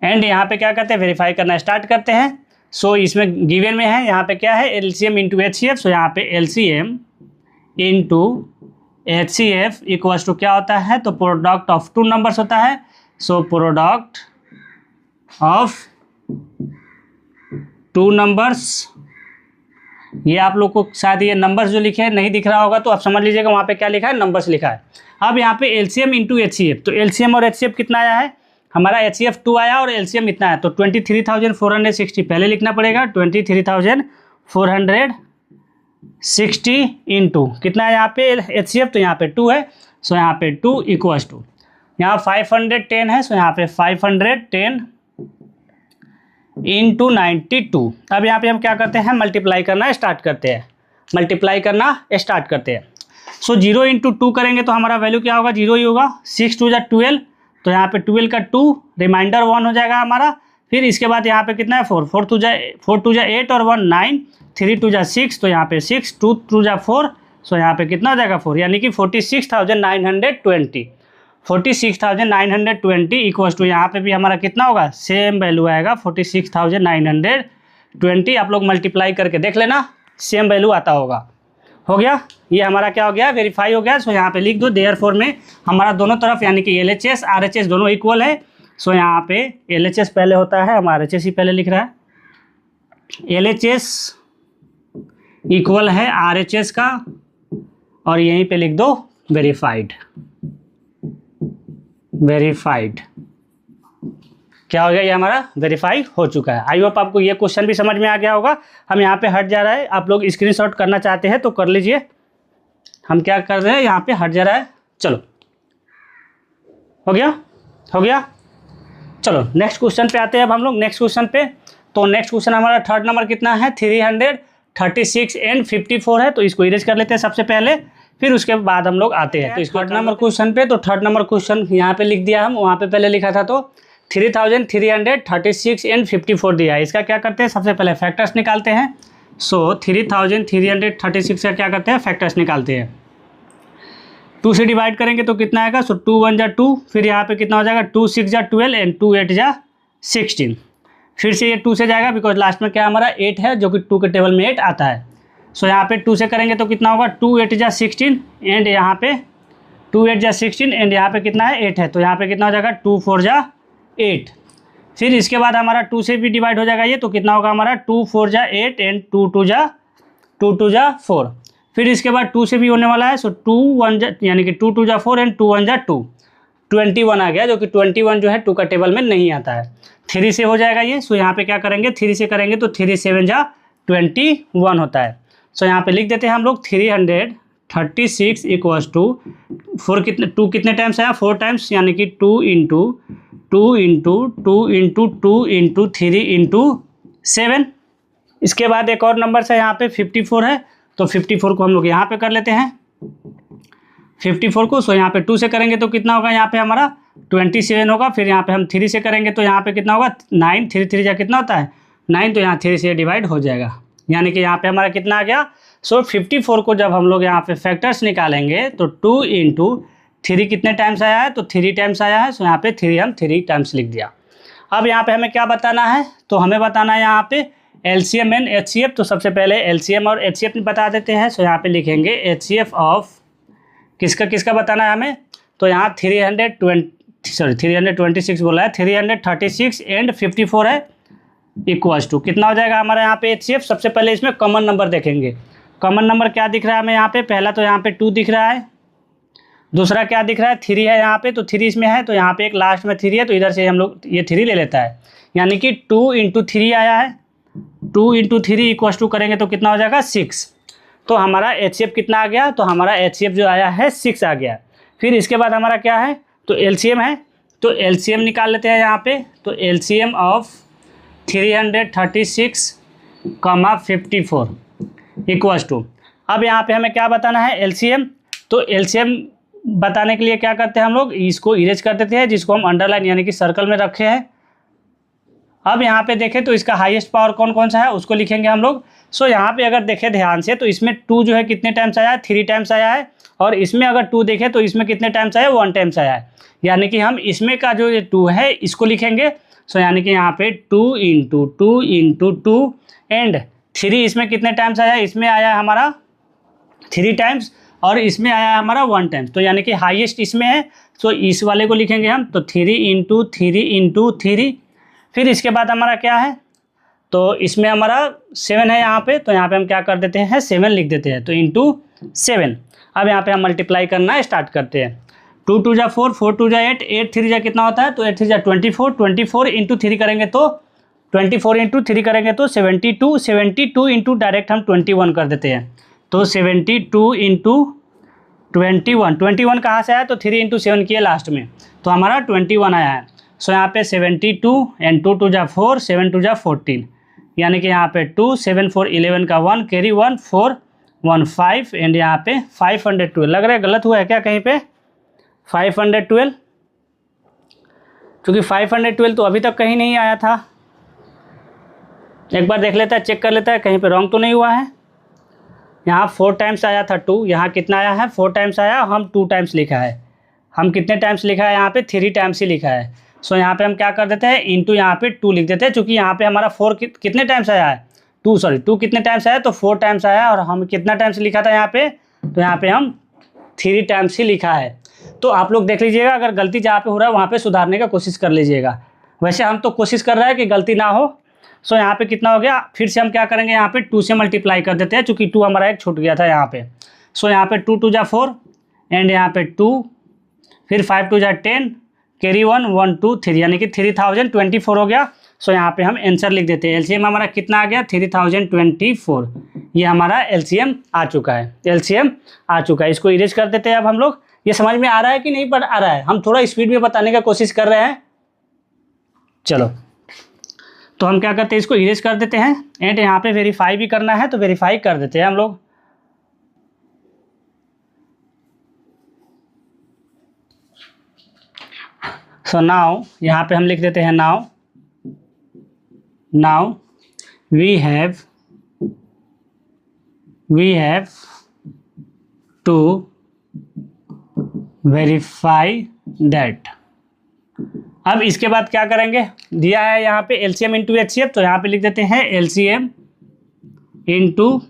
And यहाँ पे क्या करते हैं, वेरीफाई करना स्टार्ट करते हैं। सो इसमें गिवन में है, यहाँ पे क्या है LCM इंटू HCF। सो यहाँ पे LCM into HCF equals to क्या होता है, तो प्रोडक्ट ऑफ 2 नंबर्स होता है। सो प्रोडक्ट ऑफ 2 नंबर्स, ये आप लोग को शायद ये नंबर्स जो लिखे हैं नहीं दिख रहा होगा, तो आप समझ लीजिएगा वहाँ पे क्या लिखा है, नंबर्स लिखा है। अब यहाँ पे LCM इंटू HCF, तो LCM और HCF कितना आया है हमारा, HCF 2 आया और LCM इतना है, तो 23,460 पहले लिखना पड़ेगा। 23,460 इंटू कितना है यहाँ पे HCF, तो यहाँ पे 2 है। सो यहाँ पे 2 इक्वल्स टू यहाँ 510 है। सो यहाँ पे 510 इंटू 92। अब यहाँ पे हम क्या करते हैं, मल्टीप्लाई करना स्टार्ट करते हैं, सो 0 इंटू 2 करेंगे तो हमारा वैल्यू क्या होगा, 0 ही होगा। 6 2 जा 12, तो यहाँ पे 12 का 2 रिमाइंडर 1 हो जाएगा हमारा। फिर इसके बाद यहाँ पे कितना है 4 4 2 जा 8 और 1 9, 3 2 जा 6, तो यहाँ पे 6 2 2 जा 4। सो यहाँ पे कितना हो जाएगा 4, यानी कि 46,920 इक्वल्स टू यहाँ पे भी हमारा कितना होगा, सेम वैल्यू आएगा 46,920। आप लोग मल्टीप्लाई करके देख लेना, सेम वैल्यू आता होगा, हो गया। ये हमारा क्या हो गया, वेरीफाई हो गया। सो यहाँ पे लिख दो देयरफॉर में हमारा दोनों तरफ यानी कि LHS RHS दोनों इक्वल है। सो यहाँ पे LHS पहले होता है, हम RHS ही पहले लिख रहा है। LHS इक्वल है RHS का, और यहीं पे लिख दो वेरीफाइड। वेरीफाइड क्या हो गया, ये हमारा वेरीफाई हो चुका है। आई होप आपको ये क्वेश्चन भी समझ में आ गया होगा। हम यहाँ पे हट जा रहा है, आप लोग स्क्रीनशॉट करना चाहते हैं तो कर लीजिए। हम क्या कर रहे हैं, यहाँ पे हट जा रहा है। चलो हो गया, हो गया। चलो नेक्स्ट क्वेश्चन पे आते हैं अब हम लोग। नेक्स्ट क्वेश्चन पे, तो नेक्स्ट क्वेश्चन हमारा थर्ड नंबर कितना है, 336 एंड 54 है। तो इसको इरेज कर लेते हैं सबसे पहले, फिर उसके बाद हम लोग आते हैं तो इस थर्ड नंबर क्वेश्चन पे। तो थर्ड नंबर क्वेश्चन यहाँ पे लिख दिया, हम वहाँ पे पहले लिखा था तो 3336 एंड 54 दिया है। इसका क्या करते हैं, सबसे पहले फैक्टर्स निकालते हैं। सो 3336 का क्या करते हैं, फैक्टर्स निकालते हैं। 2 से डिवाइड करेंगे तो कितना आएगा, सो 2 1 जा 2, फिर यहाँ पे कितना हो जाएगा, 2 6 जा 12 एंड 2 8 जा 16। फिर से ये 2 से जाएगा बिकॉज लास्ट में क्या हमारा 8 है, जो कि 2 के टेबल में 8 आता है। सो यहाँ पे 2 से करेंगे तो कितना होगा, 2 8 जा 16 एंड यहाँ पे 2 8 जा 16 एंड यहाँ पे कितना है 8 है, तो यहाँ पे कितना हो जाएगा 2 4 जा 8। फिर इसके बाद हमारा 2 से भी डिवाइड हो जाएगा ये, तो कितना होगा हमारा 2 4 जा 8 एंड 2 2 जा 4। फिर इसके बाद 2 से भी होने वाला है, सो 2 1 जा यानी कि 2 2 जा 4 एंड 2 1 जा 2, 21 आ गया, जो कि 21 जो है 2 का टेबल में नहीं आता है। 3 से हो जाएगा ये। सो यहाँ पे क्या करेंगे, 3 से करेंगे तो 3 7 जा 21 होता है। सो यहाँ पे लिख देते हैं हम लोग 336 इक्वल्स टू 4 कितने 2 कितने टाइम्स आया, 4 टाइम्स, यानी कि 2 into 2 into 2 into 2 into 3 into 7। इसके बाद एक और नंबर है यहाँ पे 54 है, तो 54 को हम लोग यहाँ पे कर लेते हैं 54 को। सो यहाँ पे 2 से करेंगे तो कितना होगा, यहाँ पे हमारा 27 होगा। फिर यहाँ पे हम 3 से करेंगे तो यहाँ पे कितना होगा 9, 3 3 जा कितना होता है 9, तो यहाँ 3 से डिवाइड हो जाएगा, यानी कि यहाँ पे हमारा कितना आ गया। सो 54 को जब हम लोग यहाँ पे फैक्टर्स निकालेंगे तो 2 इंटू 3 कितने टाइम्स आया है, तो 3 टाइम्स आया है। सो यहाँ पे 3 हम 3 टाइम्स लिख दिया। अब यहाँ पे हमें क्या बताना है, तो हमें बताना है यहाँ पे LCM एंड HCF। तो सबसे पहले LCM और HCF बता देते हैं। सो यहाँ पे लिखेंगे HCF ऑफ किसका बताना है हमें, तो यहाँ 326 बोला है, 336 एंड 54 है इक्वल्स टू कितना हो जाएगा हमारा यहाँ पे HCF। सबसे पहले इसमें कॉमन नंबर देखेंगे। कॉमन नंबर क्या दिख रहा है हमें यहाँ पे, पहला तो यहाँ पे 2 दिख रहा है, दूसरा क्या दिख रहा है 3 है यहाँ पे, तो 3 इसमें है, तो यहाँ पे एक लास्ट में 3 है, तो इधर से हम लोग ये 3 ले लेता है, यानी कि 2 इंटू 3 आया है। 2 इंटू 3 इक्वल्स टू करेंगे तो कितना हो जाएगा 6। तो हमारा HCF कितना आ गया, तो हमारा HCF जो आया है 6 आ गया। फिर इसके बाद हमारा क्या है, तो LCM है, तो LCM निकाल लेते हैं यहाँ पे। तो LCM ऑफ 336, 54 इक्वल्स टू, अब यहाँ पे हमें क्या बताना है LCM। तो LCM बताने के लिए क्या करते हैं हम लोग, इसको इरेज कर देते हैं, जिसको हम अंडरलाइन यानी कि सर्कल में रखे हैं। अब यहाँ पे देखें तो इसका हाईएस्ट पावर कौन कौन सा है उसको लिखेंगे हम लोग। सो यहाँ पे अगर देखें ध्यान से तो इसमें 2 जो है कितने टाइम्स आया है, 3 टाइम्स आया है, और इसमें अगर 2 देखें तो इसमें कितने टाइम्स आया है, 1 टाइम्स आया है, यानी कि हम इसमें का जो 2 है इसको लिखेंगे। सो यानी कि यहाँ पे 2 इंटू 2 इंटू 2 एंड 3 इसमें कितने टाइम्स आया है, इसमें आया है हमारा 3 टाइम्स, और इसमें आया है हमारा 1 टाइम्स, तो यानी कि हाईएस्ट इसमें है। सो इस वाले को लिखेंगे हम, तो 3 इंटू 3 इंटू 3। फिर इसके बाद हमारा क्या है, तो इसमें हमारा 7 है यहाँ पे, तो यहाँ पे हम क्या कर देते हैं 7 लिख देते हैं, तो इंटू 7। अब यहाँ पे हम मल्टीप्लाई करना स्टार्ट करते हैं। 2 2 जा 4, 4 2 जा 8, 8 3 जा कितना होता है, तो 8 3 जा 24, 24 इंटू 3 करेंगे तो 24 इंटू 3 करेंगे तो 72, 72 इंटू डायरेक्ट हम 21 कर देते हैं, तो 72 इंटू 21 कहाँ से आया, तो 3 इंटू 7 किए लास्ट में, तो हमारा 21 आया है। सो यहाँ पे 72 एंड 2 2 जा 4, 7 2 जा 14, यानी कि यहाँ पे 2 7 4 11 का 1 कैरी 1 4 1 5 एंड यहाँ पे 512। लग रहा है गलत हुआ है क्या कहीं पे, 512, क्योंकि 512 तो अभी तक कहीं नहीं आया था। एक बार देख लेता है, चेक कर लेता है कहीं पे रॉन्ग तो नहीं हुआ है। यहाँ 4 टाइम्स आया था 2, यहाँ कितना आया है 4 टाइम्स आया, हम 2 टाइम्स लिखा है। हम कितने टाइम्स लिखा है यहाँ पे 3 टाइम्स ही लिखा है। सो यहाँ पे हम क्या कर देते हैं, इंटू यहाँ पे 2 लिख देते हैं, क्योंकि यहाँ पे हमारा 4 कितने टाइम्स आया है, 2 कितने टाइम्स आया, तो 4 टाइम्स आया, और हम कितना टाइम्स लिखा था यहाँ पे, तो यहाँ पे हम 3 टाइम्स ही लिखा है। तो आप लोग देख लीजिएगा, अगर गलती जहाँ पे हो रहा है वहाँ पे सुधारने का कोशिश कर लीजिएगा। वैसे हम तो कोशिश कर रहे हैं कि गलती ना हो। सो यहाँ पे कितना हो गया, फिर से हम क्या करेंगे, यहाँ पे 2 से मल्टीप्लाई कर देते हैं, चूँकि 2 हमारा एक छूट गया था यहाँ पे। सो यहाँ पे 2 2 जा 4 एंड यहाँ पे 2, फिर 5 2 जा 10, कैरी 1 1 2 3, यानी कि 3024 हो गया। सो यहाँ पे हम आंसर लिख देते हैं। एलसीएम हमारा कितना आ गया, 3024। ये हमारा एलसीएम आ चुका है, एलसीएम आ चुका है। इसको इरेज कर देते हैं अब हम लोग। ये समझ में आ रहा है कि नहीं पर आ रहा है, हम थोड़ा स्पीड में बताने का कोशिश कर रहे हैं। चलो तो हम क्या करते हैं, इसको इरेज कर देते हैं एंड यहाँ पे वेरीफाई भी करना है तो वेरीफाई कर देते हैं हम लोग। सो नाउ यहाँ पे हम लिख देते हैं now we have to verify that. अब इसके बाद क्या करेंगे, दिया है यहाँ पे एलसीएम इंटू एचसीएफ, तो यहाँ पे लिख देते हैं LCM into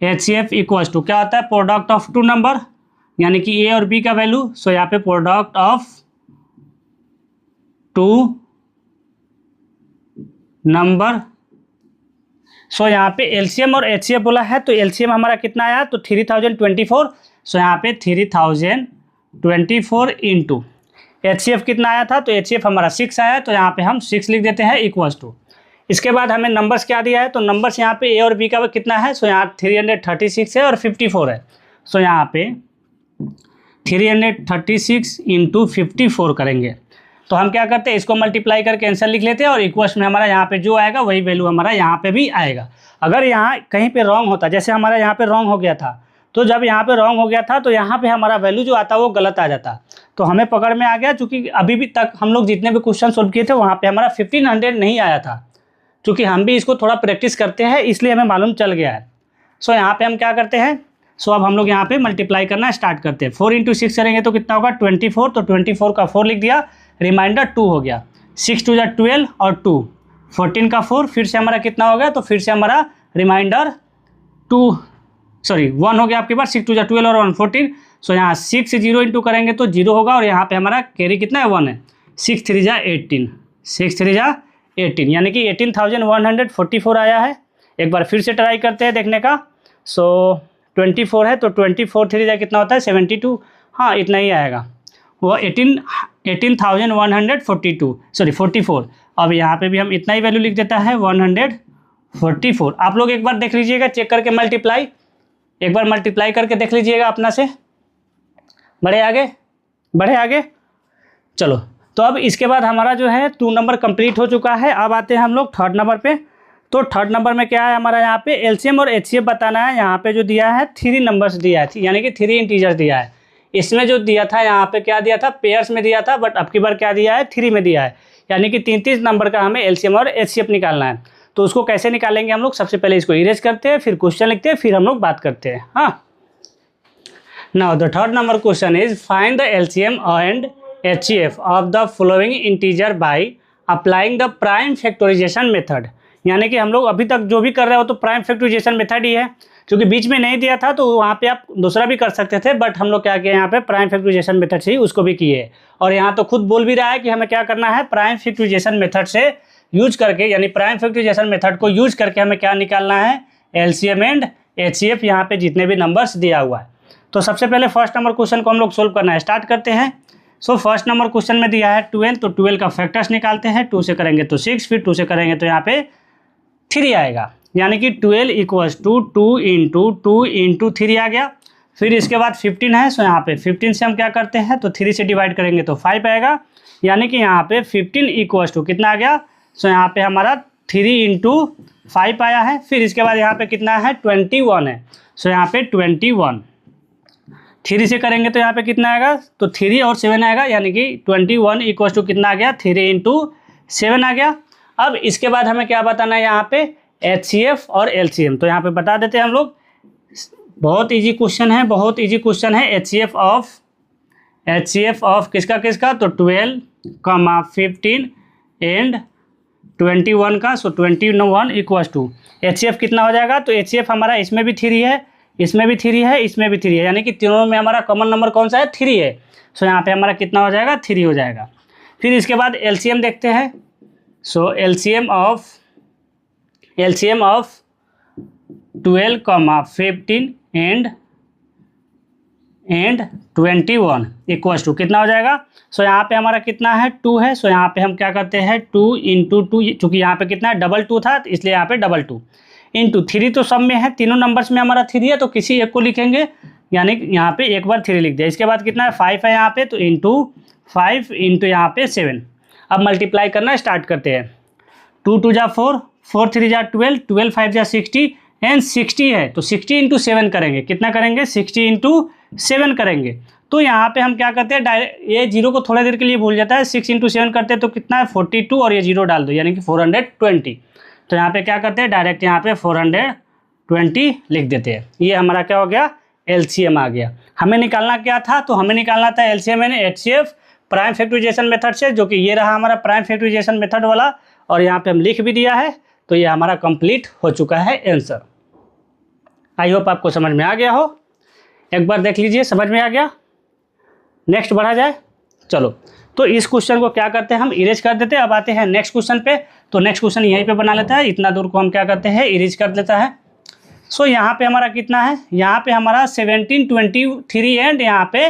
HCF equals to क्या होता है, प्रोडक्ट ऑफ 2 नंबर, यानी कि ए और बी का वैल्यू। सो यहाँ पे प्रोडक्ट ऑफ 2 नंबर। सो यहाँ पे एलसीएम और एचसीएफ बोला है, तो एलसीएम हमारा कितना आया, तो 3024। सो यहाँ पे 3024 इंटू एचसीएफ कितना आया था, तो एचसीएफ हमारा 6 आया, तो यहाँ पे हम 6 लिख देते हैं इक्वल्स टू। इसके बाद हमें नंबर्स क्या दिया है, तो नंबर्स यहाँ पे ए और बी का कितना है, सो यहाँ 336 है और 54 है। सो यहाँ पे 336 इंटू 54 करेंगे, तो हम क्या करते हैं, इसको मल्टीप्लाई करके आंसर लिख लेते हैं और इक्वल्स में हमारा यहाँ पे जो आएगा वही वैल्यू हमारा यहाँ पे भी आएगा। अगर यहाँ कहीं पे रॉन्ग होता, जैसे हमारा यहाँ पे रॉन्ग हो गया था, तो जब यहाँ पे रॉन्ग हो गया था तो यहाँ पे हमारा वैल्यू जो आता वो गलत आ जाता, तो हमें पकड़ में आ गया। चूँकि अभी भी तक हम लोग जितने भी क्वेश्चन सोल्व किए थे वहाँ पे हमारा 1500 नहीं आया था, क्योंकि हम भी इसको थोड़ा प्रैक्टिस करते हैं इसलिए हमें मालूम चल गया है। सो यहाँ पे हम क्या करते हैं, सो अब हम लोग यहाँ पे मल्टीप्लाई करना स्टार्ट करते हैं। 4 इंटू 6 करेंगे तो कितना होगा, 24, तो 24 का 4 लिख दिया, रिमाइंडर 2 हो गया। 6 2 जा 12 और 2 14 का 4, फिर से हमारा कितना हो गया, तो फिर से हमारा रिमाइंडर 1 हो गया आपके पास। 6 2 जा 12 और 1 14। सो यहाँ 6 से 0 इंटू करेंगे तो 0 होगा और यहाँ पे हमारा कैरी कितना है, 1 है। 6 3 जा 18, 6 3 जा 18, यानी कि 18,144 आया है। एक बार फिर से ट्राई करते हैं देखने का। सो 24 है तो 24 3 जा कितना होता है, 72। हाँ इतना ही आएगा, वो 44। अब यहाँ पे भी हम इतना ही वैल्यू लिख देता है, 144। आप लोग एक बार देख लीजिएगा, चेक करके मल्टीप्लाई, एक बार मल्टीप्लाई करके देख लीजिएगा अपना से। बढ़े आगे। चलो तो अब इसके बाद हमारा जो है 2 नंबर कंप्लीट हो चुका है। अब आते हैं हम लोग 3rd नंबर पे। तो 3rd नंबर में क्या है हमारा, यहाँ पे एलसीएम और एचसीएफ बताना है। यहाँ पे जो दिया है 3 नंबर्स दिया है, यानी कि 3 इंटीजर्स दिया है। इसमें जो दिया था यहाँ पे क्या दिया था, पेयर्स में दिया था, बट अब की बार क्या दिया है, 3 में दिया है, यानी कि 3 नंबर का हमें एलसीएम और एचसीएफ निकालना है। तो उसको कैसे निकालेंगे हम लोग, सबसे पहले इसको इरेज करते हैं, फिर क्वेश्चन लिखते हैं, फिर हम लोग बात करते हैं। हाँ, now the 3rd number question is find the LCM and HCF of the following integer by applying the prime factorisation method. यानी कि हम लोग अभी तक जो भी कर रहे हो तो प्राइम फैक्टराइजेशन मेथड ही है, क्योंकि बीच में नहीं दिया था तो वहाँ पे आप दूसरा भी कर सकते थे, बट हम लोग क्या किए, यहाँ पे प्राइम फैक्टराइजेशन मेथड से ही उसको भी किए। और यहाँ तो खुद बोल भी रहा है कि हमें क्या करना है, प्राइम फैक्टराइजेशन मेथड से यूज करके, यानी प्राइम फैक्टराइजेशन मेथड को यूज करके हमें क्या निकालना है, एलसीएम एंड एचसीएफ, यहाँ पे जितने भी नंबर्स दिया हुआ है। तो सबसे पहले 1st नंबर क्वेश्चन को हम लोग सोल्व करना स्टार्ट करते हैं। सो 1st नंबर क्वेश्चन में दिया है 12, तो 12 का फैक्टर्स निकालते हैं। 2 से करेंगे तो 6, फिर 2 से करेंगे तो यहाँ पे 3 आएगा, यानी कि 12 इक्वल्स टू 2 इंटू 3 आ गया। फिर इसके बाद 15 है, सो यहाँ पे 15 से हम क्या करते हैं, तो 3 से डिवाइड करेंगे तो 5 आएगा, यानी कि यहाँ पे 15 इक्वल्स टू कितना आ गया, सो यहाँ पे हमारा 3 इंटू 5 आया है। फिर इसके बाद यहाँ पे कितना है, 21 है, सो यहाँ पे 21। 3 से करेंगे तो यहाँ पे कितना आएगा, तो 3 और 7 आएगा, यानी कि 21 इक्वल्स टू कितना आ गया, 3 इंटू 7 आ गया। अब इसके बाद हमें क्या बताना है, यहाँ पे एचसीएफ और एलसीएम। तो यहाँ पे बता देते हैं हम लोग, बहुत इजी क्वेश्चन है, बहुत इजी क्वेश्चन है। एचसीएफ ऑफ किसका, तो 12, 15 एंड 21 का, सो 21 इक्वल्स टू एचसीएफ कितना हो जाएगा, तो एचसीएफ हमारा इसमें भी 3 है, इसमें भी 3 है, इसमें भी 3 है, यानी कि तीनों में हमारा कॉमन नंबर कौन सा है? 3 है। सो यहाँ पे हमारा कितना हो जाएगा? 3 हो जाएगा। फिर इसके बाद एलसीएम देखते हैं। So LCM of 12, 15 and 21 equals to कितना हो जाएगा? सो यहाँ पे हमारा कितना है? 2 है। सो यहाँ पे हम क्या करते हैं? 2 इंटू 2, चूँकि यहाँ पे कितना है? 2 था, तो इसलिए यहाँ पे 2 इंटू 3 तो सब में है, तीनों नंबर्स में हमारा 3 है, तो किसी एक को लिखेंगे, यानी यहाँ पे एक बार 3 लिख दिया। इसके बाद कितना है? 5 है यहाँ पे, तो इंटू 5 इंटू यहाँ पे 7। अब मल्टीप्लाई करना स्टार्ट करते हैं। 2 2 जा 4, 4 3 जा 12, 12 5 जा 60 एंड 60 है, तो 60 इंटू 7 करेंगे। कितना करेंगे? 60 इंटू 7 करेंगे। तो यहाँ पे हम क्या करते हैं? डायरेक्ट ये जीरो को थोड़ी देर के लिए भूल जाता है। 6 इंटू 7 करते हैं तो कितना है? 42, और ये जीरो डाल दो, यानी कि 420। तो यहाँ पे क्या करते हैं? डायरेक्ट यहाँ पे 420 लिख देते हैं। ये हमारा क्या हो गया? एलसीएम आ गया। हमें निकालना क्या था? तो हमें निकालना था LCM and HCF prime factorisation method से, जो कि ये रहा हमारा प्राइम फैक्टराइजेशन मेथड वाला, और यहाँ पे हम लिख भी दिया है। तो ये हमारा कंप्लीट हो चुका है आंसर। आई होप आपको समझ में आ गया हो। एक बार देख लीजिए, समझ में आ गया। नेक्स्ट बढ़ा जाए। चलो, तो इस क्वेश्चन को क्या करते हैं? हम इरेज कर देते हैं। अब आते हैं नेक्स्ट क्वेश्चन पे। तो नेक्स्ट क्वेश्चन यहीं पे बना लेता है, इतना दूर को हम क्या करते हैं? इरेज कर देता है। सो यहाँ पे हमारा कितना है? यहाँ पे हमारा 17, 23 एंड यहाँ पे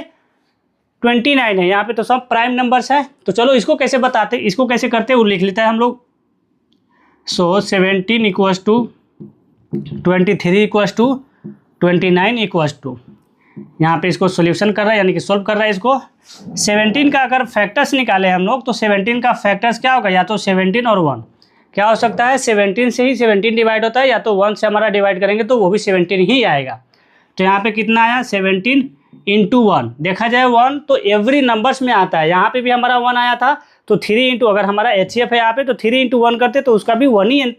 29 है। यहाँ पे तो सब प्राइम नंबर्स है। तो चलो इसको कैसे बताते, इसको कैसे करते हैं वो लिख लेता है हम लोग। So 17 equals to 23 equals to 29 equals to, यहाँ पे इसको सॉल्यूशन कर रहा है, यानी कि सॉल्व कर रहा है इसको। 17 का अगर फैक्टर्स निकाले हम लोग, तो 17 का फैक्टर्स क्या होगा? या तो 17 और 1। क्या हो सकता है? 17 से ही 17 डिवाइड होता है, या तो 1 से हमारा डिवाइड करेंगे तो वो भी 17 ही आएगा। तो यहाँ पे कितना आया? 17 इंटू 1। देखा जाए 1 तो एवरी नंबर्स में आता है। यहाँ पे भी हमारा 1 आया था, तो 3 इंटू, अगर हमारा एचसीएफ है यहाँ पे, तो 3 इंटू 1 करते तो उसका भी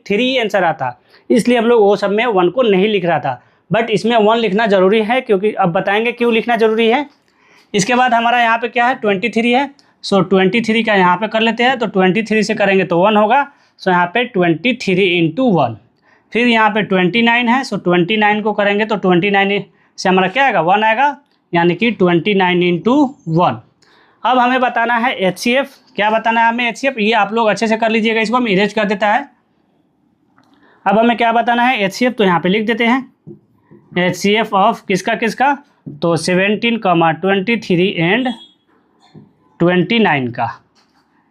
3 ही आंसर आता। इसलिए हम लोग वो सब में 1 को नहीं लिख रहा था, बट इसमें 1 लिखना ज़रूरी है, क्योंकि अब बताएंगे क्यों लिखना ज़रूरी है। इसके बाद हमारा यहाँ पे क्या है? 23 है। सो 23 का यहाँ पे कर लेते हैं। तो 23 से करेंगे तो 1 होगा। सो यहाँ पे 23 इंटू 1। फिर यहाँ पे 29 है। सो 29 को करेंगे तो 29 से हमारा क्या आएगा? 1 आएगा, यानी कि 29 इंटू 1। अब हमें बताना है एचसीएफ। क्या बताना है हमें? एचसीएफ। ये आप लोग अच्छे से कर लीजिएगा, इसको हम इरेज कर देता है। अब हमें क्या बताना है? एचसीएफ। तो यहाँ पे लिख देते हैं एचसीएफ ऑफ किसका किसका? तो 17, 23 एंड 29 का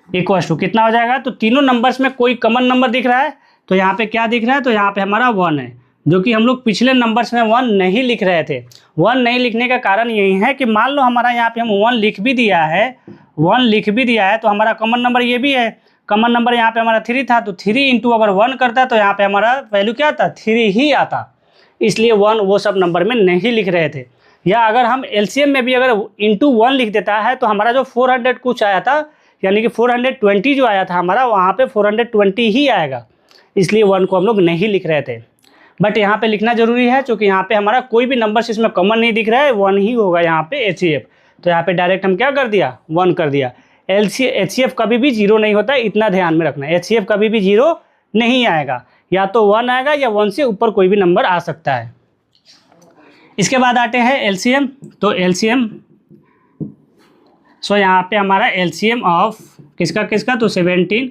इक्वल्स टू कितना हो जाएगा? तो तीनों नंबर्स में कोई कॉमन नंबर दिख रहा है, तो यहाँ पे क्या दिख रहा है? तो यहाँ पे हमारा 1 है, जो कि हम लोग पिछले नंबर्स में 1 नहीं लिख रहे थे। 1 नहीं लिखने का कारण यही है कि मान लो हमारा यहाँ पे हम 1 लिख भी दिया है, तो हमारा कॉमन नंबर ये भी है। कॉमन नंबर यहाँ पे हमारा 3 था, तो 3 इंटू अगर 1 करता तो यहाँ पे हमारा वैल्यू क्या आता? 3 ही आता। इसलिए 1 वो सब नंबर में नहीं लिख रहे थे। या अगर हम एलसीएम में भी अगर इंटू 1 लिख देता है, तो हमारा जो 400 कुछ आया था, यानी कि 420 जो आया था हमारा, वहाँ पे 420 ही आएगा। इसलिए 1 को हम लोग नहीं लिख रहे थे, बट यहाँ पे लिखना जरूरी है, क्योंकि यहाँ पे हमारा कोई भी नंबर इसमें कॉमन नहीं दिख रहा है, 1 ही होगा यहाँ पे एचसीएफ। तो यहाँ पे डायरेक्ट हम क्या कर दिया? 1 कर दिया। एचसीएफ कभी भी 0 नहीं होता, इतना ध्यान में रखना। एचसीएफ कभी भी 0 नहीं आएगा, या तो 1 आएगा या 1 से ऊपर कोई भी नंबर आ सकता है। इसके बाद आते हैं एलसीएम। तो एलसीएम, सो यहाँ पे हमारा एलसीएम ऑफ किसका किसका? तो 17,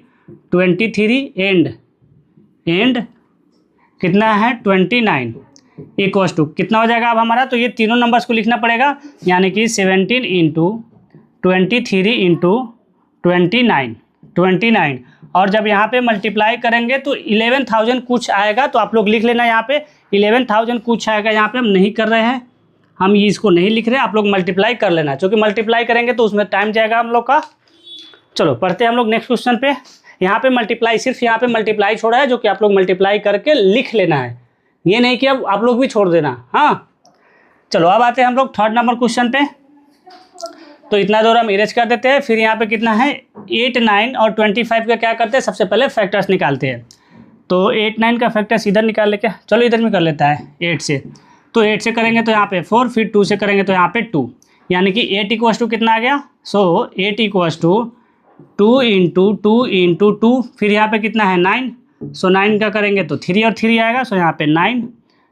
23 एंड कितना है? 29 इक्वल्स टू कितना हो जाएगा अब हमारा? तो ये तीनों नंबर्स को लिखना पड़ेगा, यानी कि 17 इंटू 23 इंटू 29। और जब यहाँ पे मल्टीप्लाई करेंगे तो 11,000 कुछ आएगा। तो आप लोग लिख लेना, यहाँ पे 11,000 कुछ आएगा। यहाँ पे हम नहीं कर रहे हैं, हम इसको नहीं लिख रहे, आप लोग मल्टीप्लाई कर लेना, क्योंकि मल्टीप्लाई करेंगे तो उसमें टाइम जाएगा हम लोग का। चलो पढ़ते हैं हम लोग नेक्स्ट क्वेश्चन पे। यहाँ पे मल्टीप्लाई, सिर्फ यहाँ पे मल्टीप्लाई छोड़ा है, जो कि आप लोग मल्टीप्लाई करके लिख लेना है, ये नहीं कि अब आप लोग भी छोड़ देना। हाँ चलो अब आते हैं हम लोग 3rd नंबर क्वेश्चन पे। तो इतना दूर हम इरेज कर देते हैं। फिर यहाँ पे कितना है? 8, 9 और 25 का क्या करते हैं? सबसे पहले फैक्टर्स निकालते हैं। तो 8, 9 का फैक्टर्स इधर निकाल ले क्या? चलो इधर में कर लेता है 8 से। तो 8 से करेंगे तो यहाँ पे 4, फिर 2 से करेंगे तो यहाँ पे 2, यानी कि 8 इक्वल्स टू कितना आ गया? सो 8 इक्वल्स टू 2 इंटू 2 इंटू 2, फिर यहाँ पे कितना है? 9। सो 9 का करेंगे तो 3 और 3 आएगा। सो यहाँ पे 9।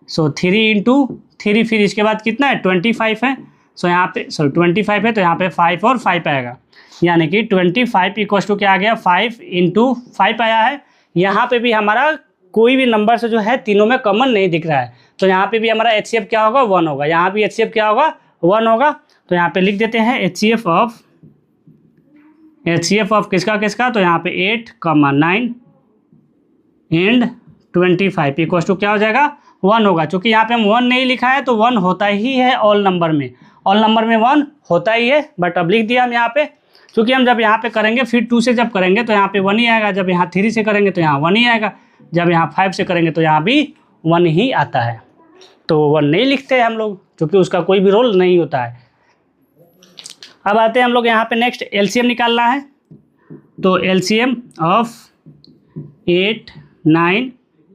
सो 3 इंटू 3, फिर इसके बाद कितना है 25 है। सो यहाँ पे 25 है तो यहाँ पे 5 और 5 आएगा, यानी कि 25 इक्वल्स टू क्या आ गया 5 × 5 आया है। यहाँ पे भी हमारा कोई भी नंबर से जो है तीनों में कॉमन नहीं दिख रहा है, तो यहाँ पे भी हमारा HCF क्या होगा 1 होगा, यहाँ भी HCF क्या होगा 1 होगा। तो यहाँ पे लिख देते हैं HCF ऑफ किसका किसका, तो यहाँ पे 8, 9 एंड 25 इक्वल्स टू क्या हो जाएगा 1 होगा। चूँकि यहाँ पे हम 1 नहीं लिखा है तो 1 होता ही है ऑल नंबर में, ऑल नंबर में 1 होता ही है, बट अब लिख दिया हम यहाँ पे। क्योंकि हम जब यहाँ पे करेंगे फिर 2 से जब करेंगे तो यहाँ पे 1 ही आएगा, जब यहाँ 3 से करेंगे तो यहाँ 1 ही आएगा, जब यहाँ 5 से करेंगे तो यहाँ भी 1 ही आता है। तो 1 नहीं लिखते हम लोग, क्योंकि उसका कोई भी रोल नहीं होता है। अब आते हैं हम लोग यहाँ पे नेक्स्ट LCM निकालना है। तो LCM ऑफ 8, 9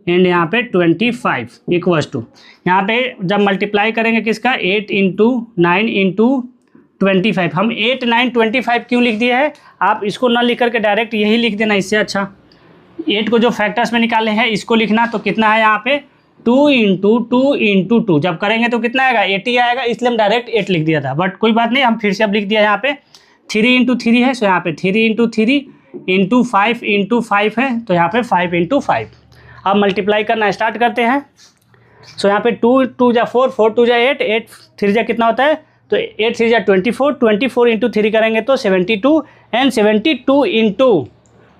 एंड यहाँ पे 25 इक्वल्स टू, यहाँ पे जब मल्टीप्लाई करेंगे किसका 8 × 9 × 25, हम 8, 9, 25 क्यों लिख दिए हैं, आप इसको ना लिख करके डायरेक्ट यही लिख देना, इससे अच्छा 8 को जो फैक्टर्स में निकाले हैं इसको लिखना। तो कितना है यहाँ पे 2 × 2 × 2, जब करेंगे तो कितना आएगा 80 आएगा, इसलिए हम डायरेक्ट 8 लिख दिया था, बट कोई बात नहीं, हम फिर से अब लिख दिया। यहाँ पे 3 × 3 है, सो यहाँ पे 3 × 3 × 5 × 5 है, तो यहाँ पे 5 × 5। अब मल्टीप्लाई करना स्टार्ट करते हैं। सो यहाँ पे 2 2 जा 4, 4 2 जा 8, 8 3 जा कितना होता है, तो 8 3 जा 24, 24 × 3 करेंगे तो 72, एंड 72 ×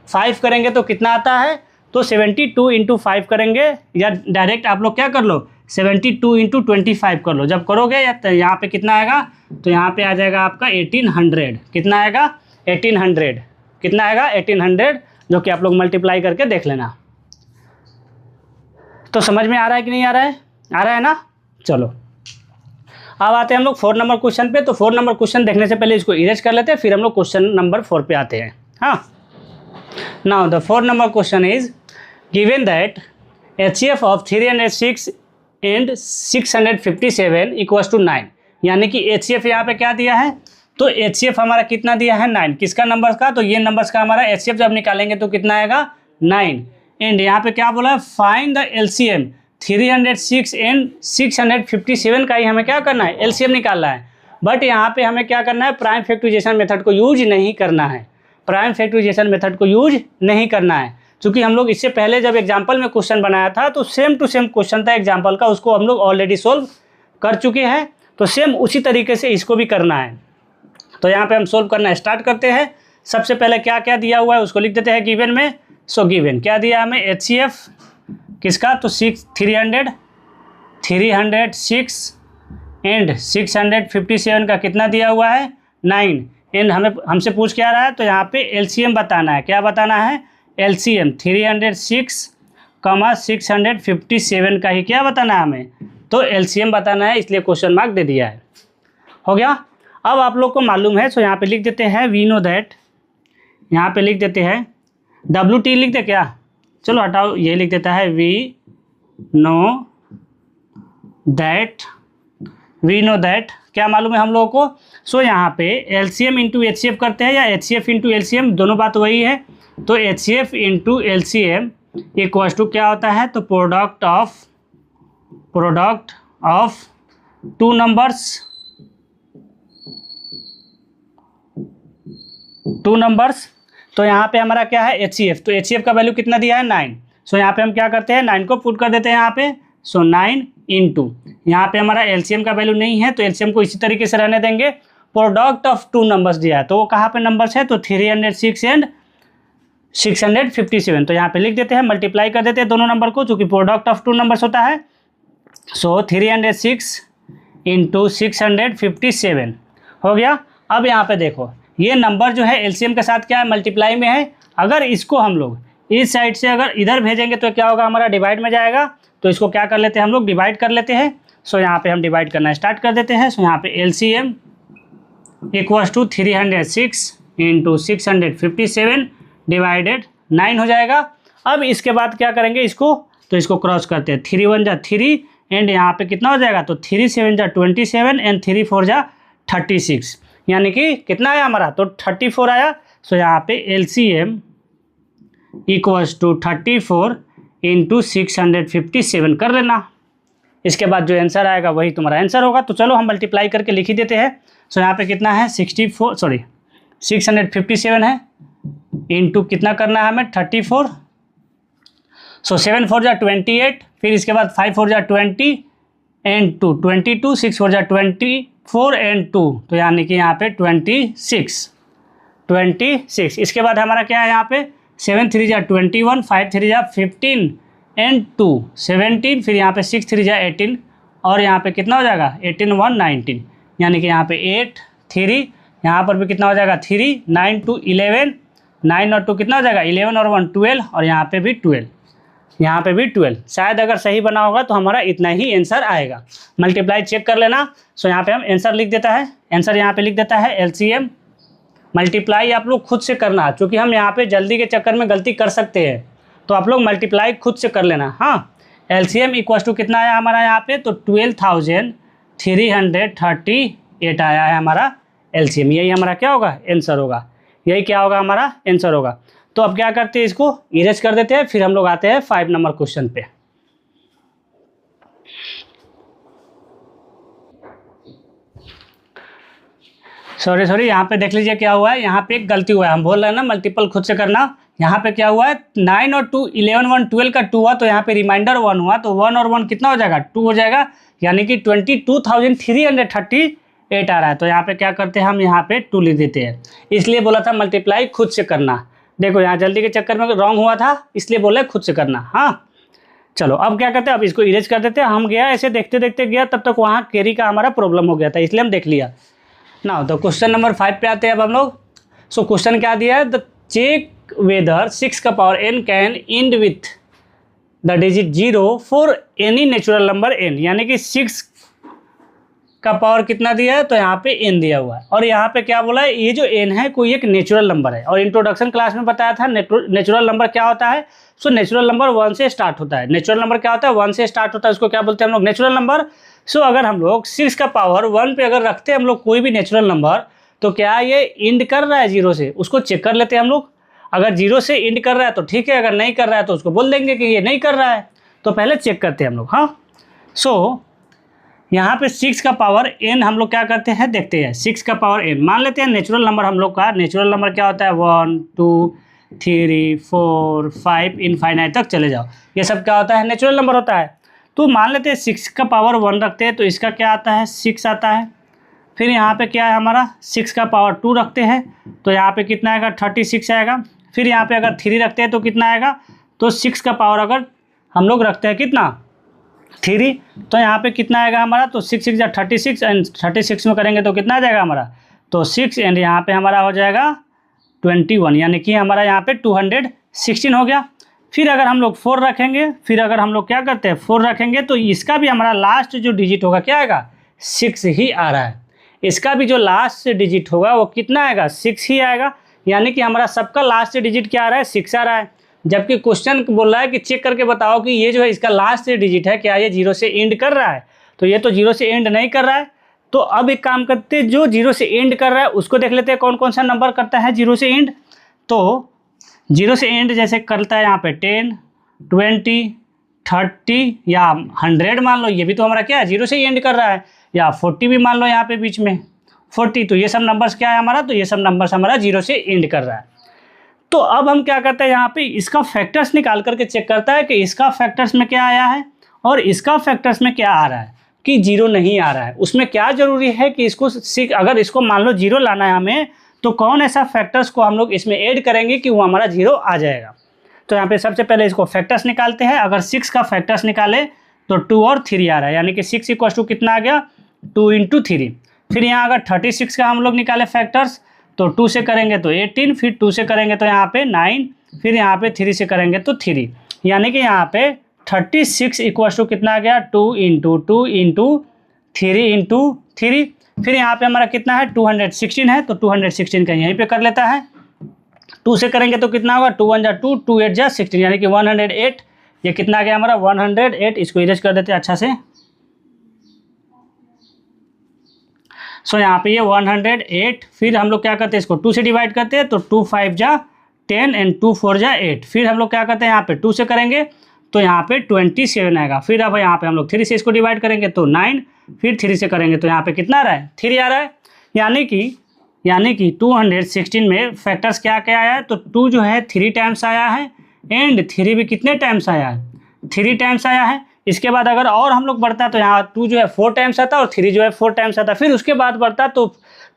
5 करेंगे तो कितना आता है, तो 72 × 5 करेंगे, या डायरेक्ट आप लोग क्या कर लो 72 × 25 कर लो। जब करोगे या यहाँ पे कितना आएगा, तो यहाँ पे आ जाएगा आपका 1800, कितना आएगा 1800, कितना आएगा 1800, जो कि आप लोग मल्टीप्लाई करके देख लेना। तो समझ में आ रहा है कि नहीं आ रहा है, आ रहा है ना। चलो अब आते हैं हम लोग 4 नंबर क्वेश्चन पे। तो 4 नंबर क्वेश्चन देखने से पहले इसको इरेज कर लेते हैं, फिर हम लोग क्वेश्चन नंबर 4 पे आते हैं। हाँ, now the 4 number question is given that HCF of 306 and 657 equals to 9, यानी कि HCF यहाँ पे क्या दिया है, तो HCF हमारा कितना दिया है 9, किसका नंबर का, तो ये नंबर्स का हमारा HCF जब निकालेंगे तो कितना आएगा 9। एंड यहाँ पे क्या बोला है, फाइंड द LCM 306 एंड 657 का ही हमें क्या करना है LCM निकालना है। बट यहाँ पे हमें क्या करना है, प्राइम फैक्टराइजेशन मेथड को यूज नहीं करना है, प्राइम फैक्टराइजेशन मेथड को यूज नहीं करना है। क्योंकि हम लोग इससे पहले जब एग्जाम्पल में क्वेश्चन बनाया था तो सेम टू सेम क्वेश्चन था एग्जाम्पल का, उसको हम लोग ऑलरेडी सोल्व कर चुके हैं, तो सेम उसी तरीके से इसको भी करना है। तो यहाँ पे हम सोल्व करना स्टार्ट करते हैं। सबसे पहले क्या क्या दिया हुआ है उसको लिख देते हैं गिवन में। सो गिवन क्या दिया हमें, HCF किसका, तो 306 एंड 657 का कितना दिया हुआ है 9। एंड हमसे पूछ क्या रहा है, तो यहाँ पे LCM बताना है। क्या बताना है, LCM 306, 657 का ही क्या बताना है हमें, तो LCM बताना है, इसलिए क्वेश्चन मार्क दे दिया है। हो गया। अब आप लोग को मालूम है, सो यहाँ पे लिख देते हैं वी नो दैट, यहाँ पे लिख देते हैं WT लिख दे क्या, चलो हटाओ, ये लिख देता है वी नो दैट क्या मालूम है हम लोगों को। सो यहाँ पे LCM × HCF करते हैं या HCF × LCM, दोनों बात वही है। तो HCF × LCM इक्वल्स टू क्या होता है, तो प्रोडक्ट ऑफ 2 नंबर्स। तो यहाँ पे हमारा क्या है HCF, तो HCF का वैल्यू कितना दिया है 9। सो यहाँ पे हम क्या करते हैं 9 को पुट कर देते हैं यहाँ पे। सो 9 × यहाँ पे हमारा LCM का वैल्यू नहीं है तो LCM को इसी तरीके से रहने देंगे। प्रोडक्ट ऑफ 2 नंबर्स दिया है, तो वो कहाँ पे नंबर्स है, तो 306 एंड 657। तो यहाँ पे लिख देते हैं, मल्टीप्लाई कर देते हैं दोनों नंबर को, चूँकि प्रोडक्ट ऑफ 2 नंबर्स होता है। सो 306 × 657 हो गया। अब यहाँ पे देखो ये नंबर जो है LCM के साथ क्या है, मल्टीप्लाई में है। अगर इसको हम लोग इस साइड से अगर इधर भेजेंगे तो क्या होगा, हमारा डिवाइड में जाएगा। तो इसको क्या कर लेते हैं हम लोग, डिवाइड कर लेते हैं। सो यहाँ पे हम डिवाइड करना स्टार्ट कर देते हैं। सो यहाँ पे LCM इक्वल्स टू 306 × 657 डिवाइडेड 9 हो जाएगा। अब इसके बाद क्या करेंगे इसको, तो इसको क्रॉस करते हैं, 3 1 जा 3 एंड यहाँ पे कितना हो जाएगा, तो 3 7 जा 27 एंड 3 4 जा 36, यानी कि कितना आया हमारा, तो 34 आया। सो यहाँ पे LCM इक्वल्स टू 34 × 657 कर लेना। इसके बाद जो आंसर आएगा वही तुम्हारा आंसर होगा। तो चलो हम मल्टीप्लाई करके लिख ही देते हैं। सो यहाँ पे कितना है 657 है, इंटू कितना करना है हमें 34। सो 7 4 जा 28, फिर इसके बाद 5 4 जा 20 एंड 2 22, 6 4 जा 24 एंड 2, तो यानी कि यहाँ पे 26। इसके बाद हमारा क्या है यहाँ पे 7 3 जा 21, 5 3 जा 15 एंड 2 17, फिर यहाँ पे 6 3 जा 18 और यहाँ पे कितना हो जाएगा 18 1 19, यानी कि यहाँ पे 8 3, यहाँ पर भी कितना हो जाएगा 3 9 2 11, 9 और 2 कितना हो जाएगा 11 और 1 12, और यहाँ पे भी 12, यहाँ पे भी 12। शायद अगर सही बना होगा तो हमारा इतना ही आंसर आएगा। मल्टीप्लाई चेक कर लेना। सो यहाँ पे हम आंसर लिख देता है, आंसर यहाँ पे लिख देता है LCM। मल्टीप्लाई आप लोग खुद से करना, क्योंकि हम यहाँ पे जल्दी के चक्कर में गलती कर सकते हैं, तो आप लोग मल्टीप्लाई खुद से कर लेना। हाँ, LCM इक्वल टू कितना आया हमारा यहाँ पे, तो 12,338 आया है हमारा LCM। यही हमारा क्या होगा आंसर होगा, यही क्या होगा हमारा आंसर होगा। तो अब क्या करते हैं, इसको इरेज कर देते हैं, फिर हम लोग आते हैं 5 नंबर क्वेश्चन पे। सॉरी यहाँ पे देख लीजिए क्या हुआ है, यहाँ पे एक गलती हुआ है। हम बोल रहे हैं ना मल्टीपल खुद से करना, यहाँ पे क्या हुआ है 9 और 2 11 1 12 का 2 हुआ, तो यहाँ पे रिमाइंडर 1 हुआ, तो 1 और 1 कितना हो जाएगा 2 हो जाएगा, यानी कि 22,338 आ रहा है। तो यहाँ पे क्या करते हैं हम यहाँ पे 2 लिख देते हैं, इसलिए बोला था मल्टीप्लाई खुद से करना। देखो यहाँ जल्दी के चक्कर में रॉन्ग हुआ था, इसलिए बोले खुद से करना। हाँ चलो अब क्या करते हैं, अब इसको इरेज कर देते हैं। हम गया ऐसे देखते देखते गया, तब तक वहाँ कैरी का हमारा प्रॉब्लम हो गया था, इसलिए हम देख लिया ना। तो क्वेश्चन नंबर 5 पे आते हैं अब हम लोग। सो क्वेश्चन क्या दिया है, द चेक वेदर 6 का power n can and with the digit 0 for any natural number n, यानी कि 6 का पावर कितना दिया है, तो यहाँ पे n दिया हुआ है, और यहाँ पे क्या बोला है, ये जो n है कोई एक नेचुरल नंबर है। और इंट्रोडक्शन क्लास में बताया था नेचुरल नंबर क्या होता है। सो नेचुरल नंबर 1 से स्टार्ट होता है। नेचुरल नंबर क्या होता है, 1 से स्टार्ट होता है, उसको क्या बोलते हैं हम लोग नेचुरल नंबर। सो अगर हम लोग 6 का पावर 1 पे अगर रखते हैं हम लोग कोई भी नेचुरल नंबर, तो क्या ये इंड कर रहा है 0 से, उसको चेक कर लेते हैं हम लोग। अगर 0 से इंड कर रहा है तो ठीक है, अगर नहीं कर रहा है तो उसको बोल देंगे कि ये नहीं कर रहा है, तो पहले चेक करते हैं हम लोग। हाँ सो यहाँ पे 6 का पावर n हम लोग क्या करते हैं, देखते हैं 6 का पावर n मान लेते हैं नेचुरल नंबर हम लोग का। नेचुरल नंबर क्या होता है 1 2 3 4 5 इनफाइनाइट तक चले जाओ, ये सब क्या होता है नेचुरल नंबर होता है। तो मान लेते हैं 6 का पावर 1 रखते हैं, तो इसका क्या आता है 6 आता है। फिर यहाँ पे क्या है हमारा 6 का पावर 2 रखते हैं, तो यहाँ पे कितना आएगा 36 आएगा। फिर यहाँ पे अगर 3 रखते हैं तो कितना आएगा, तो 6 का पावर अगर हम लोग रखते हैं कितना 3, तो यहाँ पे कितना आएगा हमारा, तो 6 6 जा 36 एंड 36 में करेंगे तो कितना आ जाएगा हमारा, तो 6 एंड यहाँ पे हमारा हो जाएगा 21, यानी कि हमारा यहाँ पे 216 हो गया। फिर अगर हम लोग 4 रखेंगे, फिर अगर हम लोग क्या करते हैं 4 रखेंगे, तो इसका भी हमारा लास्ट जो डिजिट होगा क्या आएगा 6 ही आ रहा है। इसका भी जो लास्ट डिजिट होगा वो कितना आएगा 6 ही आएगा, यानी कि हमारा सबका लास्ट डिजिट क्या आ रहा है 6 आ रहा है। जबकि क्वेश्चन बोल रहा है कि चेक करके बताओ कि ये जो है इसका लास्ट डिजिट है क्या ये 0 से एंड कर रहा है, तो ये तो 0 से एंड नहीं कर रहा है। तो अब एक काम करते हैं, जो 0 से एंड कर रहा है उसको देख लेते हैं कौन कौन सा नंबर करता है 0 से एंड। तो 0 से एंड जैसे करता है यहाँ पे 10 20 30 या 100 मान लो, ये भी तो हमारा क्या है 0 से एंड कर रहा है, या 40 भी मान लो यहाँ पे बीच में 40, तो ये सब नंबर्स क्या है हमारा, तो ये सब नंबर्स हमारा 0 से एंड कर रहा है। तो अब हम क्या करते हैं यहाँ पे इसका फैक्टर्स निकाल करके चेक करता है कि इसका फैक्टर्स में क्या आया है और इसका फैक्टर्स में क्या आ रहा है कि 0 नहीं आ रहा है। उसमें क्या ज़रूरी है कि इसको अगर इसको मान लो 0 लाना है हमें, तो कौन ऐसा फैक्टर्स को हम लोग इसमें ऐड करेंगे कि वो हमारा 0 आ जाएगा। तो यहाँ पे सबसे पहले इसको फैक्टर्स निकालते हैं। अगर 6 का फैक्टर्स निकाले तो 2 और 3 आ रहा है, यानी कि 6 इक्वल टू कितना आ गया 2 × 3। फिर यहाँ अगर 36 का हम लोग निकाले फैक्टर्स, तो 2 से करेंगे तो 18, फिर 2 से करेंगे तो यहाँ पे 9, फिर यहाँ पे 3 से करेंगे तो 3, यानी कि यहाँ पे 36 इक्वल टू कितना आ गया 2 × 2 × 3 × 3। फिर यहाँ पे हमारा कितना है 216 है, तो 216 का यहीं पे कर लेता है। 2 से करेंगे तो कितना होगा 2 1 जा 2 2 8 जा 16, यानी कि 108। ये कितना आ गया हमारा 108। इसको इरेज कर देते हैं अच्छा से। सो यहाँ पे ये 108। फिर हम लोग क्या करते हैं इसको 2 से डिवाइड करते हैं, तो 2 5 जा 10 एंड 2 4 जा 8। फिर हम लोग क्या करते हैं यहाँ पे 2 से करेंगे तो यहाँ पे 27 आएगा। फिर अब यहाँ पे हम लोग 3 से इसको डिवाइड करेंगे तो 9, फिर 3 से करेंगे तो यहाँ पे कितना आ रहा है, 3 आ रहा है। यानी कि 216 में फैक्टर्स क्या क्या आया है, तो 2 जो है 3 टाइम्स आया है एंड 3 भी कितने टाइम्स आया है, 3 टाइम्स आया है। इसके बाद अगर और हम लोग बढ़ता है तो यहाँ 2 जो है 4 टाइम्स आता है और 3 जो है 4 टाइम्स आता है। फिर उसके बाद बढ़ता तो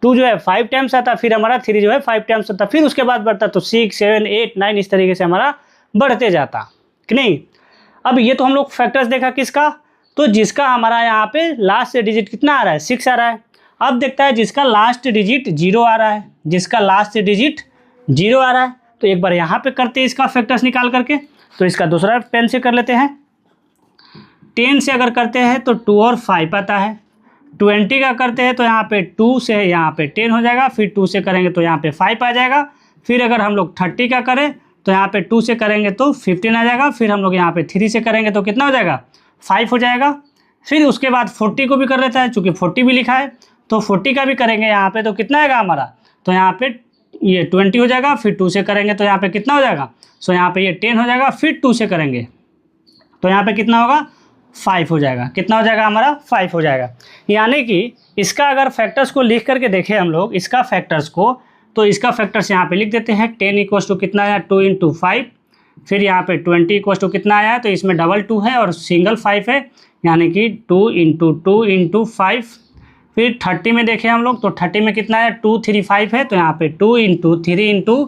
2 जो है 5 टाइम्स आता, फिर हमारा 3 जो है 5 टाइम्स आता, फिर उसके बाद बढ़ता तो 6, 7, 8, 9 इस तरीके से हमारा बढ़ते जाता कि नहीं। अब ये तो हम लोग फैक्टर्स देखा किसका, तो जिसका हमारा यहाँ पे लास्ट डिजिट कितना आ रहा है, 6 आ रहा है। अब देखता है जिसका लास्ट डिजिट 0 आ रहा है, जिसका लास्ट डिजिट 0 आ रहा है। तो एक बार यहाँ पे करते हैं इसका फैक्टर्स निकाल करके, तो इसका दूसरा पेन से कर लेते हैं। 10 से अगर करते हैं तो 2 और 5 आता है। 20 का करते हैं तो यहाँ पे 2 से यहाँ पे 10 हो जाएगा, फिर 2 से करेंगे तो यहाँ पे 5 आ जाएगा। फिर अगर हम लोग 30 का करें तो यहाँ पे 2 से करेंगे तो 15 आ जाएगा। फिर हम लोग यहाँ पे 3 से करेंगे तो कितना हो जाएगा, 5 हो जाएगा। फिर उसके बाद 40 को भी कर लेता है, चूँकि 40 भी लिखा है तो 40 का भी करेंगे यहाँ पे तो कितना आएगा हमारा, तो यहाँ पे ये 20 हो जाएगा। फिर 2 से करेंगे तो यहाँ पे कितना हो जाएगा, सो यहाँ पे ये 10 हो जाएगा। फिर 2 से करेंगे तो यहाँ पे कितना होगा, 5 हो जाएगा। कितना हो जाएगा हमारा, 5 हो जाएगा। यानी कि इसका अगर फैक्टर्स को लिख करके देखें हम लोग इसका फैक्टर्स को, तो इसका फैक्टर्स यहाँ पे लिख देते हैं। 10 इक्वल्स टू कितना आया, 2 × 5। फिर यहाँ पे 20 इक्वल्स टू कितना आया, तो इसमें डबल 2 है और सिंगल 5 है, यानी कि 2 × 2 × 5। फिर 30 में देखें हम लोग तो 30 में कितना है, 2, 3, 5 है, तो यहाँ पे 2 × 3 ×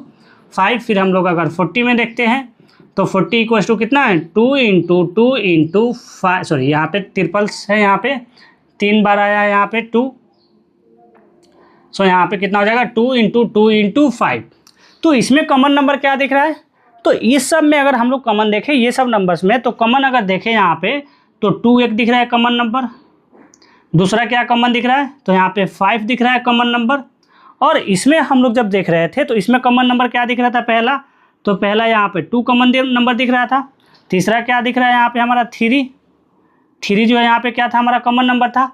5। फिर हम लोग अगर 40 में देखते हैं तो 40 इक्वल्स टू कितना है, 2 × 2 × 5, सॉरी यहाँ पे ट्रिपल्स है, यहाँ पे 3 बार आया है यहाँ पे 2, सो यहाँ पे कितना हो जाएगा, 2 × 2 × 5। तो इसमें कॉमन नंबर क्या दिख रहा है, तो इस सब में अगर हम लोग कॉमन देखें ये सब नंबर्स में, तो कॉमन अगर देखें यहाँ पे तो 2 एक दिख रहा है कॉमन नंबर। दूसरा क्या कॉमन दिख रहा है, तो यहाँ पे 5 दिख रहा है कॉमन नंबर। और इसमें हम लोग जब देख रहे थे तो इसमें कॉमन नंबर क्या दिख रहा था, पहला तो पहला यहाँ पे 2 कॉमन नंबर दिख रहा था। तीसरा क्या दिख रहा है यहाँ पे हमारा 3 जो है यहाँ पे क्या था, हमारा कॉमन नंबर था।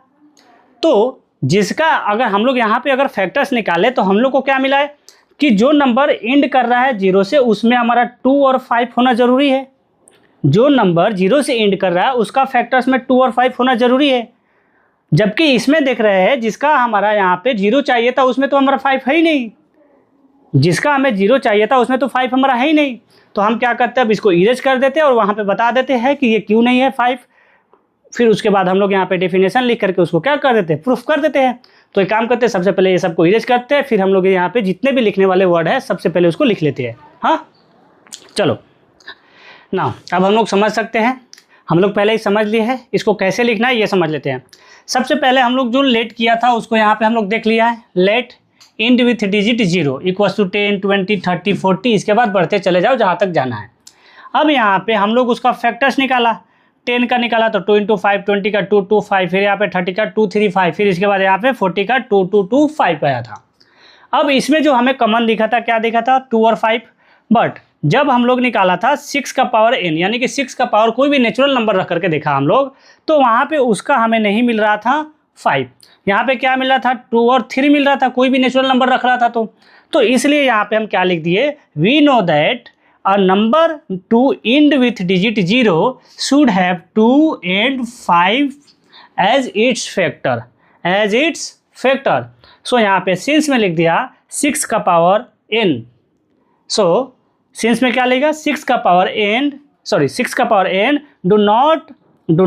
तो जिसका अगर हम लोग यहाँ पे अगर फैक्टर्स निकाले तो हम लोग को क्या मिला है कि जो नंबर एंड कर रहा है 0 से उसमें हमारा 2 और 5 होना ज़रूरी है। जो नंबर 0 से एंड कर रहा है उसका फैक्टर्स में 2 और 5 होना ज़रूरी है। जबकि इसमें देख रहे हैं जिसका हमारा यहाँ पे 0 चाहिए था उसमें तो हमारा 5 है ही नहीं, जिसका हमें 0 चाहिए था उसमें तो 5 हमारा है ही नहीं। तो हम क्या करते हैं, अब इसको इरेज कर देते हैं और वहाँ पे बता देते हैं कि ये क्यों नहीं है 5। फिर उसके बाद हम लोग यहाँ पे डेफिनेशन लिख करके उसको क्या कर देते हैं, प्रूफ कर देते हैं। तो एक काम करते हैं, सबसे पहले ये सबको इरेज करते हैं, फिर हम लोग यहाँ पे जितने भी लिखने वाले वर्ड है सबसे पहले उसको लिख लेते हैं। हाँ चलो ना, अब हम लोग समझ सकते हैं, हम लोग पहले ही समझ लिए है, इसको कैसे लिखना है ये समझ लेते हैं। सबसे पहले हम लोग जो लेट किया था उसको यहाँ पे हम लोग देख लिया है। Let end with digit 0 equals to 10, 20, 30, 40, इसके बाद बढ़ते चले जाओ जहाँ तक जाना है। अब यहाँ पे हम लोग उसका फैक्टर्स निकाला, 10 का निकाला तो 2 × 5, 20 का 2, 2, 5, फिर यहाँ पे 30 का 2, 3, 5, फिर इसके बाद यहाँ पे 40 का 2, 2, 2, 5 आया था। अब इसमें जो हमें कॉमन दिखा था क्या दिखा था, 2 और 5। बट जब हम लोग निकाला था 6 का पावर n, यानी कि 6 का पावर कोई भी नेचुरल नंबर रख करके देखा हम लोग, तो वहाँ पे उसका हमें नहीं मिल रहा था 5, यहाँ पे क्या मिल रहा था, 2 और 3 मिल रहा था, कोई भी नेचुरल नंबर रख रहा था। तो इसलिए यहाँ पे हम क्या लिख दिए, we know that a number to end with digit 0 should have 2 and 5 as its factor, so यहाँ पे सिंस में लिख दिया 6 का पावर n, so सिंस में क्या लेगा, 6 का power n do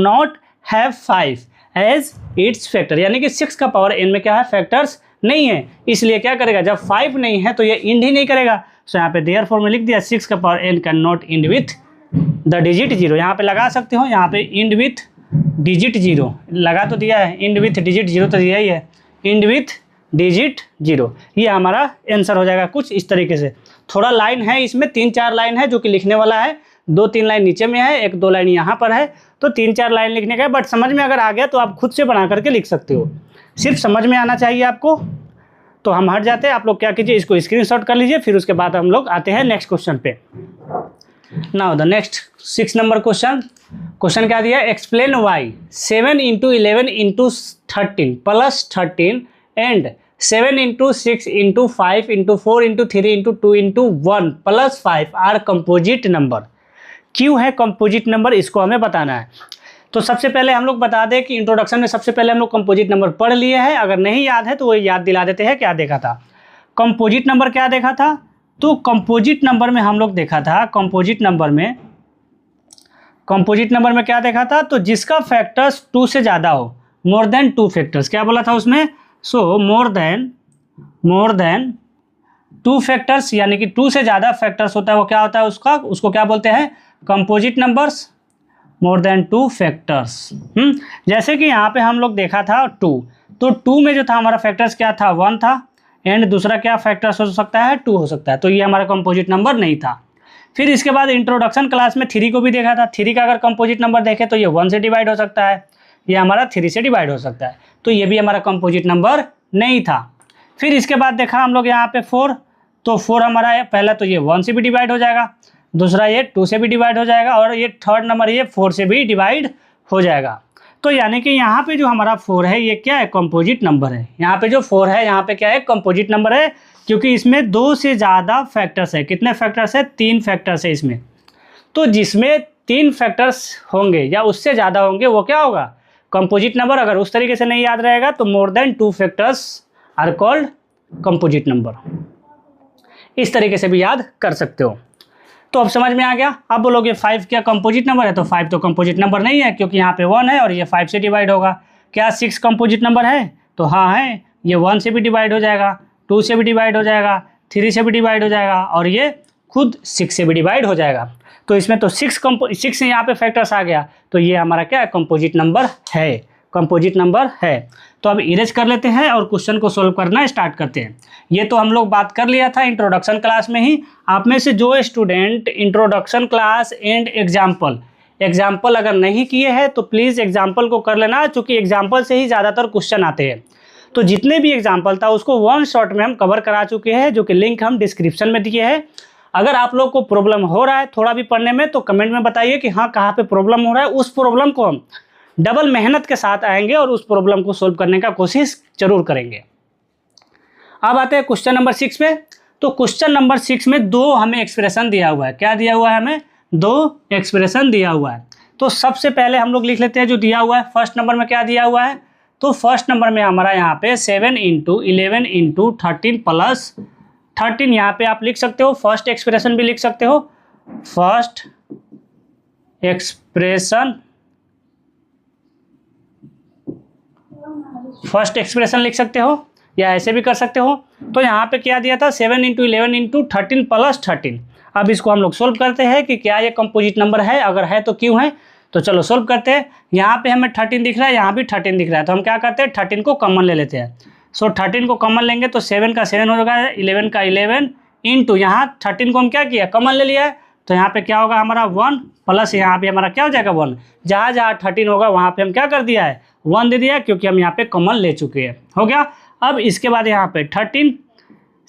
not have 5 as its factor, यानी कि 6 का पावर n में क्या है, फैक्टर्स नहीं है। इसलिए क्या करेगा, जब 5 नहीं है तो ये इंड ही नहीं करेगा। सो यहाँ पे देयरफॉर में लिख दिया 6 का power n can not end with the digit 0, यहाँ पे लगा सकते हो, यहाँ पे इंड विथ डिजिट 0 लगा तो दिया है, इंड विथ डिजिट 0 तो दिया ही है, इंड विथ डिजिट 0, ये हमारा आंसर हो जाएगा कुछ इस तरीके से। थोड़ा लाइन है इसमें, 3-4 लाइन है जो कि लिखने वाला है, 2-3 लाइन नीचे में है, 1-2 लाइन यहाँ पर है, तो 3-4 लाइन लिखने का है। बट समझ में अगर आ गया तो आप खुद से बना करके लिख सकते हो, सिर्फ समझ में आना चाहिए आपको। तो हम हट जाते हैं, आप लोग क्या कीजिए, इसको स्क्रीनशॉट कर लीजिए, फिर उसके बाद हम लोग आते हैं नेक्स्ट क्वेश्चन पे। Now the next 6 number question क्या दिया है, explain why 7 × 11 × 13 plus 13 and 7 × 6 × 5 × 4 × 3 × 2 × 1 plus 5 are composite number. क्यों है कंपोजिट नंबर, इसको हमें बताना है। तो सबसे पहले हम लोग बता दें कि इंट्रोडक्शन में सबसे पहले हम लोग कंपोजिट नंबर पढ़ लिए हैं। अगर नहीं याद है तो वो याद दिला देते हैं क्या देखा था। कंपोजिट नंबर क्या देखा था, तो कंपोजिट नंबर में हम लोग देखा था, कंपोजिट नंबर में क्या देखा था, तो जिसका फैक्टर्स 2 से ज़्यादा हो, मोर देन 2 फैक्टर्स, क्या बोला था उसमें, सो मोर देन 2 फैक्टर्स, यानी कि 2 से ज़्यादा फैक्टर्स होता है वो क्या होता है उसको क्या बोलते हैं, कंपोजिट नंबर्स, मोर देन 2 फैक्टर्स। जैसे कि यहाँ पे हम लोग देखा था 2, तो 2 में जो था हमारा फैक्टर्स क्या था, 1 था, एंड दूसरा क्या फैक्टर्स हो सकता है, 2 हो सकता है, तो ये हमारा कंपोजिट नंबर नहीं था। फिर इसके बाद इंट्रोडक्शन क्लास में 3 को भी देखा था। 3 का अगर कंपोजिट नंबर देखें तो ये 1 से डिवाइड हो सकता है, ये हमारा 3 से डिवाइड हो सकता है, तो ये भी हमारा कंपोजिट नंबर नहीं था। फिर इसके बाद देखा हम लोग यहाँ पे 4, तो 4 हमारा है, पहला तो ये 1 से भी डिवाइड हो जाएगा, दूसरा ये 2 से भी डिवाइड हो जाएगा, और ये थर्ड नंबर ये 4 से भी डिवाइड हो जाएगा। तो यानी कि यहाँ पे जो हमारा 4 है ये क्या है, कंपोजिट नंबर है। यहाँ पे जो 4 है यहाँ पे क्या है, कंपोजिट नंबर है, क्योंकि इसमें 2 से ज़्यादा फैक्टर्स है। कितने फैक्टर्स है, 3 फैक्टर्स है इसमें। तो जिसमें 3 फैक्टर्स होंगे या उससे ज़्यादा होंगे वो क्या होगा, कंपोजिट नंबर। अगर उस तरीके से नहीं याद रहेगा तो more than 2 factors are called composite number, इस तरीके से भी याद कर सकते हो। तो अब समझ में आ गया। अब बोलोगे 5 क्या कंपोजिट नंबर है, तो 5 तो कंपोजिट नंबर नहीं है, क्योंकि यहाँ पे 1 है और ये 5 से डिवाइड होगा। क्या 6 कंपोजिट नंबर है, तो हाँ है, ये 1 से भी डिवाइड हो जाएगा, 2 से भी डिवाइड हो जाएगा, 3 से भी डिवाइड हो जाएगा, और ये खुद 6 से भी डिवाइड हो जाएगा। तो इसमें तो 6 यहाँ पे फैक्टर्स आ गया, तो ये हमारा क्या है, कंपोजिट नंबर है, कंपोजिट नंबर है। तो अब इरेज कर लेते हैं और क्वेश्चन को सोल्व करना स्टार्ट करते हैं। ये तो हम लोग बात कर लिया था इंट्रोडक्शन क्लास में ही। आप में से जो student introduction class and example अगर नहीं किए हैं तो प्लीज़ एग्जाम्पल को कर लेना, क्योंकि एग्जाम्पल से ही ज़्यादातर क्वेश्चन आते हैं। तो जितने भी एग्जाम्पल था उसको 1 शॉट में हम कवर करा चुके हैं, जो कि लिंक हम डिस्क्रिप्शन में दिए हैं। अगर आप लोग को प्रॉब्लम हो रहा है थोड़ा भी पढ़ने में तो कमेंट में बताइए कि हाँ कहाँ पे प्रॉब्लम हो रहा है। उस प्रॉब्लम को हम डबल मेहनत के साथ आएंगे और उस प्रॉब्लम को सोल्व करने का कोशिश जरूर करेंगे। अब आते हैं क्वेश्चन नंबर 6 पे। तो क्वेश्चन नंबर 6 में 2 हमें एक्सप्रेशन दिया हुआ है। क्या दिया हुआ है, हमें 2 एक्सप्रेशन दिया हुआ है। तो सबसे पहले हम लोग लिख लेते हैं जो दिया हुआ है। फर्स्ट नंबर में क्या दिया हुआ है, तो फर्स्ट नंबर में हमारा यहाँ पे 7 × 11 × 13 प्लस 13 यहाँ पे आप लिख सकते हो, फर्स्ट एक्सप्रेशन भी लिख सकते हो, फर्स्ट एक्सप्रेशन लिख सकते हो, या ऐसे भी कर सकते हो। तो यहाँ पे क्या दिया था, 7 × 11 × 13 प्लस 13। अब इसको हम लोग सोल्व करते हैं कि क्या ये कंपोजिट नंबर है, अगर है तो क्यों है। तो चलो सोल्व करते हैं। यहाँ पे हमें 13 दिख रहा है, यहाँ भी 13 दिख रहा है, तो हम क्या करते हैं 13 को कॉमन ले लेते हैं। सो 13 को कॉमन लेंगे तो 7 का 7 हो जाएगा, 11 का 11 इंटू यहाँ 13 को हम क्या किया, कॉमन ले लिया है, तो यहाँ पे क्या होगा हमारा 1 प्लस यहाँ पे हमारा क्या हो जाएगा 1। जहाँ जहाँ 13 होगा वहाँ पे हम क्या कर दिया है 1 दे दिया, क्योंकि हम यहाँ पे कॉमन ले चुके हैं। हो गया। अब इसके बाद यहाँ पे 13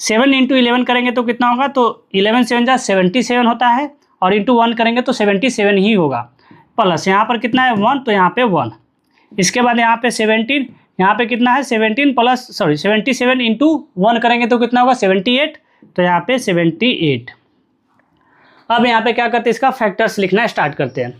7 × 11 करेंगे तो कितना होगा, तो 11 7 जा 77 होता है, और इंटू 1 करेंगे तो 77 ही होगा, प्लस यहाँ पर कितना है 1, तो यहाँ पे 1। इसके बाद यहाँ पे 17, यहाँ पे कितना है 17 प्लस 77 इंटू 1 करेंगे तो कितना होगा 78, तो यहाँ पे 78। अब यहाँ पे क्या करते हैं, इसका फैक्टर्स लिखना स्टार्ट करते हैं।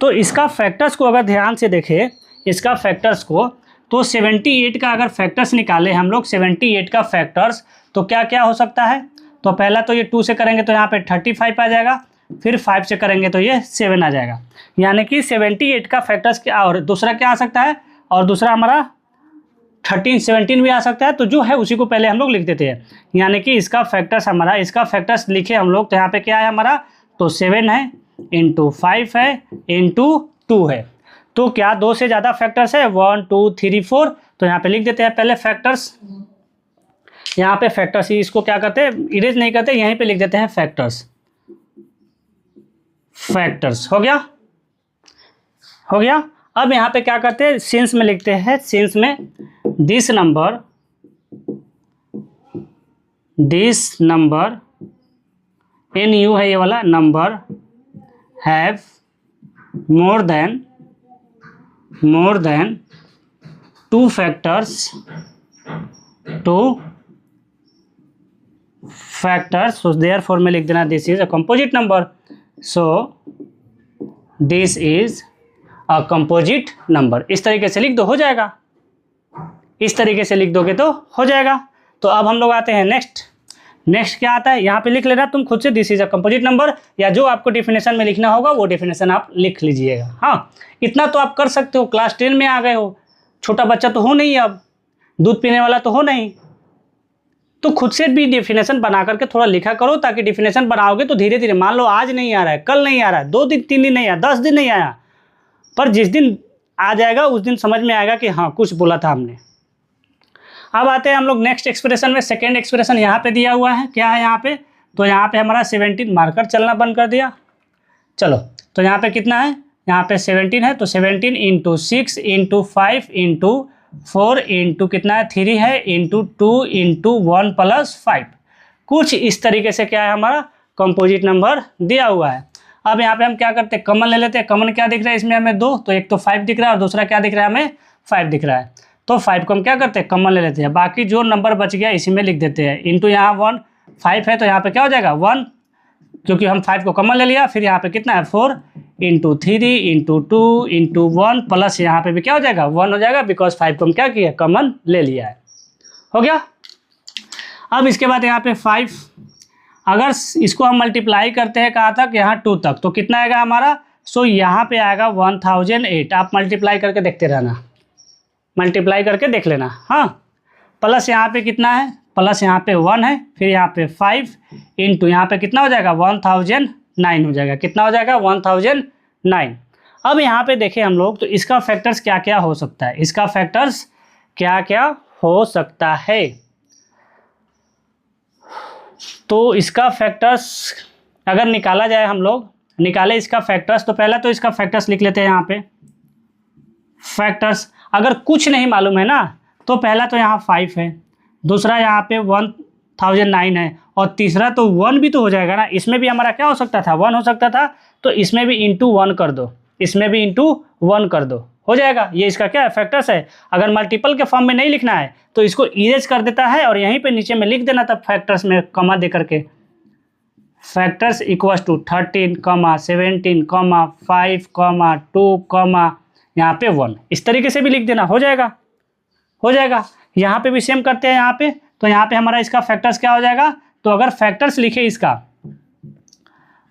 तो इसका फैक्टर्स को अगर ध्यान से देखें, इसका फैक्टर्स को, तो 78 का अगर फैक्टर्स निकाले हम लोग, 78 का फैक्टर्स तो क्या क्या हो सकता है। तो पहला तो ये 2 से करेंगे तो यहाँ पे 35 आ जाएगा, फिर 5 से करेंगे तो ये 7 आ जाएगा, यानी कि 78 का फैक्टर्स क्या, और दूसरा क्या आ सकता है, और दूसरा हमारा 17 भी आ सकता है। तो जो है उसी को पहले हम लोग लिख देते हैं, यानी कि इसका फैक्टर्स हमारा, इसका फैक्टर्स लिखे हम लोग, तो यहाँ पे क्या है हमारा, तो 7 है इंटू 5 है इंटू 2 है। तो क्या 2 से ज़्यादा फैक्टर्स है, 1 2 3 4, तो यहाँ पे लिख देते हैं पहले फैक्टर्स। यहाँ पे फैक्टर्स ही इसको क्या करते हैं, इरेज नहीं करते, यहीं पे लिख देते हैं फैक्टर्स। हो गया। अब यहाँ पे क्या करते हैं, सिंस में लिखते हैं, सिंस में दिस नंबर NU है ये वाला number, have more than 2 factors, so therefore में लिख देना this is a composite number. So this is a composite number. इस तरीके से लिख दो, हो जाएगा। इस तरीके से लिख दोगे तो हो जाएगा। तो अब हम लोग आते हैं नेक्स्ट क्या आता है, यहाँ पे लिख लेना तुम खुद से, this is a composite number, या जो आपको डेफिनेशन में लिखना होगा वो डेफिनेशन आप लिख लीजिएगा। हाँ, इतना तो आप कर सकते हो, क्लास 10 में आ गए हो, छोटा बच्चा तो हो नहीं, अब दूध पीने वाला तो हो नहीं, तो खुद से भी डेफिनेशन बना करके थोड़ा लिखा करो, ताकि डेफिनेशन बनाओगे तो धीरे धीरे, मान लो आज नहीं आ रहा है, कल नहीं आ रहा है, 2 दिन 3 दिन नहीं आया, 10 दिन नहीं आया, पर जिस दिन आ जाएगा उस दिन समझ में आएगा कि हाँ कुछ बोला था हमने। अब आते हैं हम लोग नेक्स्ट एक्सप्रेशन में। सेकेंड एक्सप्रेशन यहाँ पे दिया हुआ है, क्या है यहाँ पे, तो यहाँ पे हमारा 17 मार्कर चलना बंद कर दिया। चलो, तो यहाँ पे कितना है, यहाँ पे 17 है, तो 17 इंटू 6 इंटू 5 इंटू 4 इंटू कितना है 3 है, इंटू 2 इंटू 1 प्लस 5, कुछ इस तरीके से क्या है हमारा कंपोजिट नंबर दिया हुआ है। अब यहाँ पे हम क्या करते हैं, कॉमन ले लेते हैं। कॉमन क्या दिख रहा है इसमें हमें 2, तो एक तो 5 दिख रहा है और दूसरा क्या दिख रहा है हमें 5 दिख रहा है, तो 5 को हम क्या करते हैं कॉमन ले लेते हैं, बाकी जो नंबर बच गया इसी में लिख देते हैं। इंटू यहाँ 1 5 है तो यहाँ पे क्या हो जाएगा 1, क्योंकि हम 5 को कॉमन ले लिया। फिर यहाँ पे कितना है 4 इंटू 3 इंटू 2 इंटू 1 प्लस यहाँ पे भी क्या हो जाएगा 1 हो जाएगा, बिकॉज 5 को हम क्या किया कॉमन ले लिया है। हो गया। अब इसके बाद यहाँ पे 5, अगर इसको हम मल्टीप्लाई करते हैं कहाँ तक, यहाँ 2 तक, तो कितना आएगा हमारा, सो यहाँ पे आएगा 1008। आप मल्टीप्लाई करके देखते रहना, मल्टीप्लाई करके देख लेना। हाँ, प्लस यहाँ पे कितना है, प्लस यहाँ पे 1 है, फिर यहाँ पे 5 इंटू यहाँ पे कितना हो जाएगा 1009 हो जाएगा। कितना हो जाएगा 1009। अब यहाँ पे देखें हम लोग, तो इसका फैक्टर्स क्या क्या हो सकता है, इसका फैक्टर्स क्या क्या हो सकता है, तो इसका फैक्टर्स अगर निकाला जाए, हम लोग निकाले इसका फैक्टर्स, तो पहला तो इसका फैक्टर्स लिख लेते हैं यहाँ पे। फैक्टर्स अगर कुछ नहीं मालूम है ना, तो पहला तो यहाँ 5 है, दूसरा यहाँ पे 1009 है, और तीसरा तो 1 भी तो हो जाएगा ना। इसमें भी हमारा क्या हो सकता था 1 हो सकता था, तो इसमें भी इंटू 1 कर दो, इसमें भी इंटू 1 कर दो, हो जाएगा। ये इसका क्या है फैक्टर्स है। अगर मल्टीपल के फॉर्म में नहीं लिखना है तो इसको इरेज कर देता है और यहीं पे नीचे में लिख देना, तब फैक्टर्स में कॉमा दे करके, फैक्टर्स इक्वल्स टू 13, 17, 5, 2, यहाँ पे 1, इस तरीके से भी लिख देना, हो जाएगा। हो जाएगा। यहाँ पे भी सेम करते हैं यहाँ पे, तो यहाँ पे हमारा इसका फैक्टर्स क्या हो जाएगा, तो अगर फैक्टर्स लिखे इसका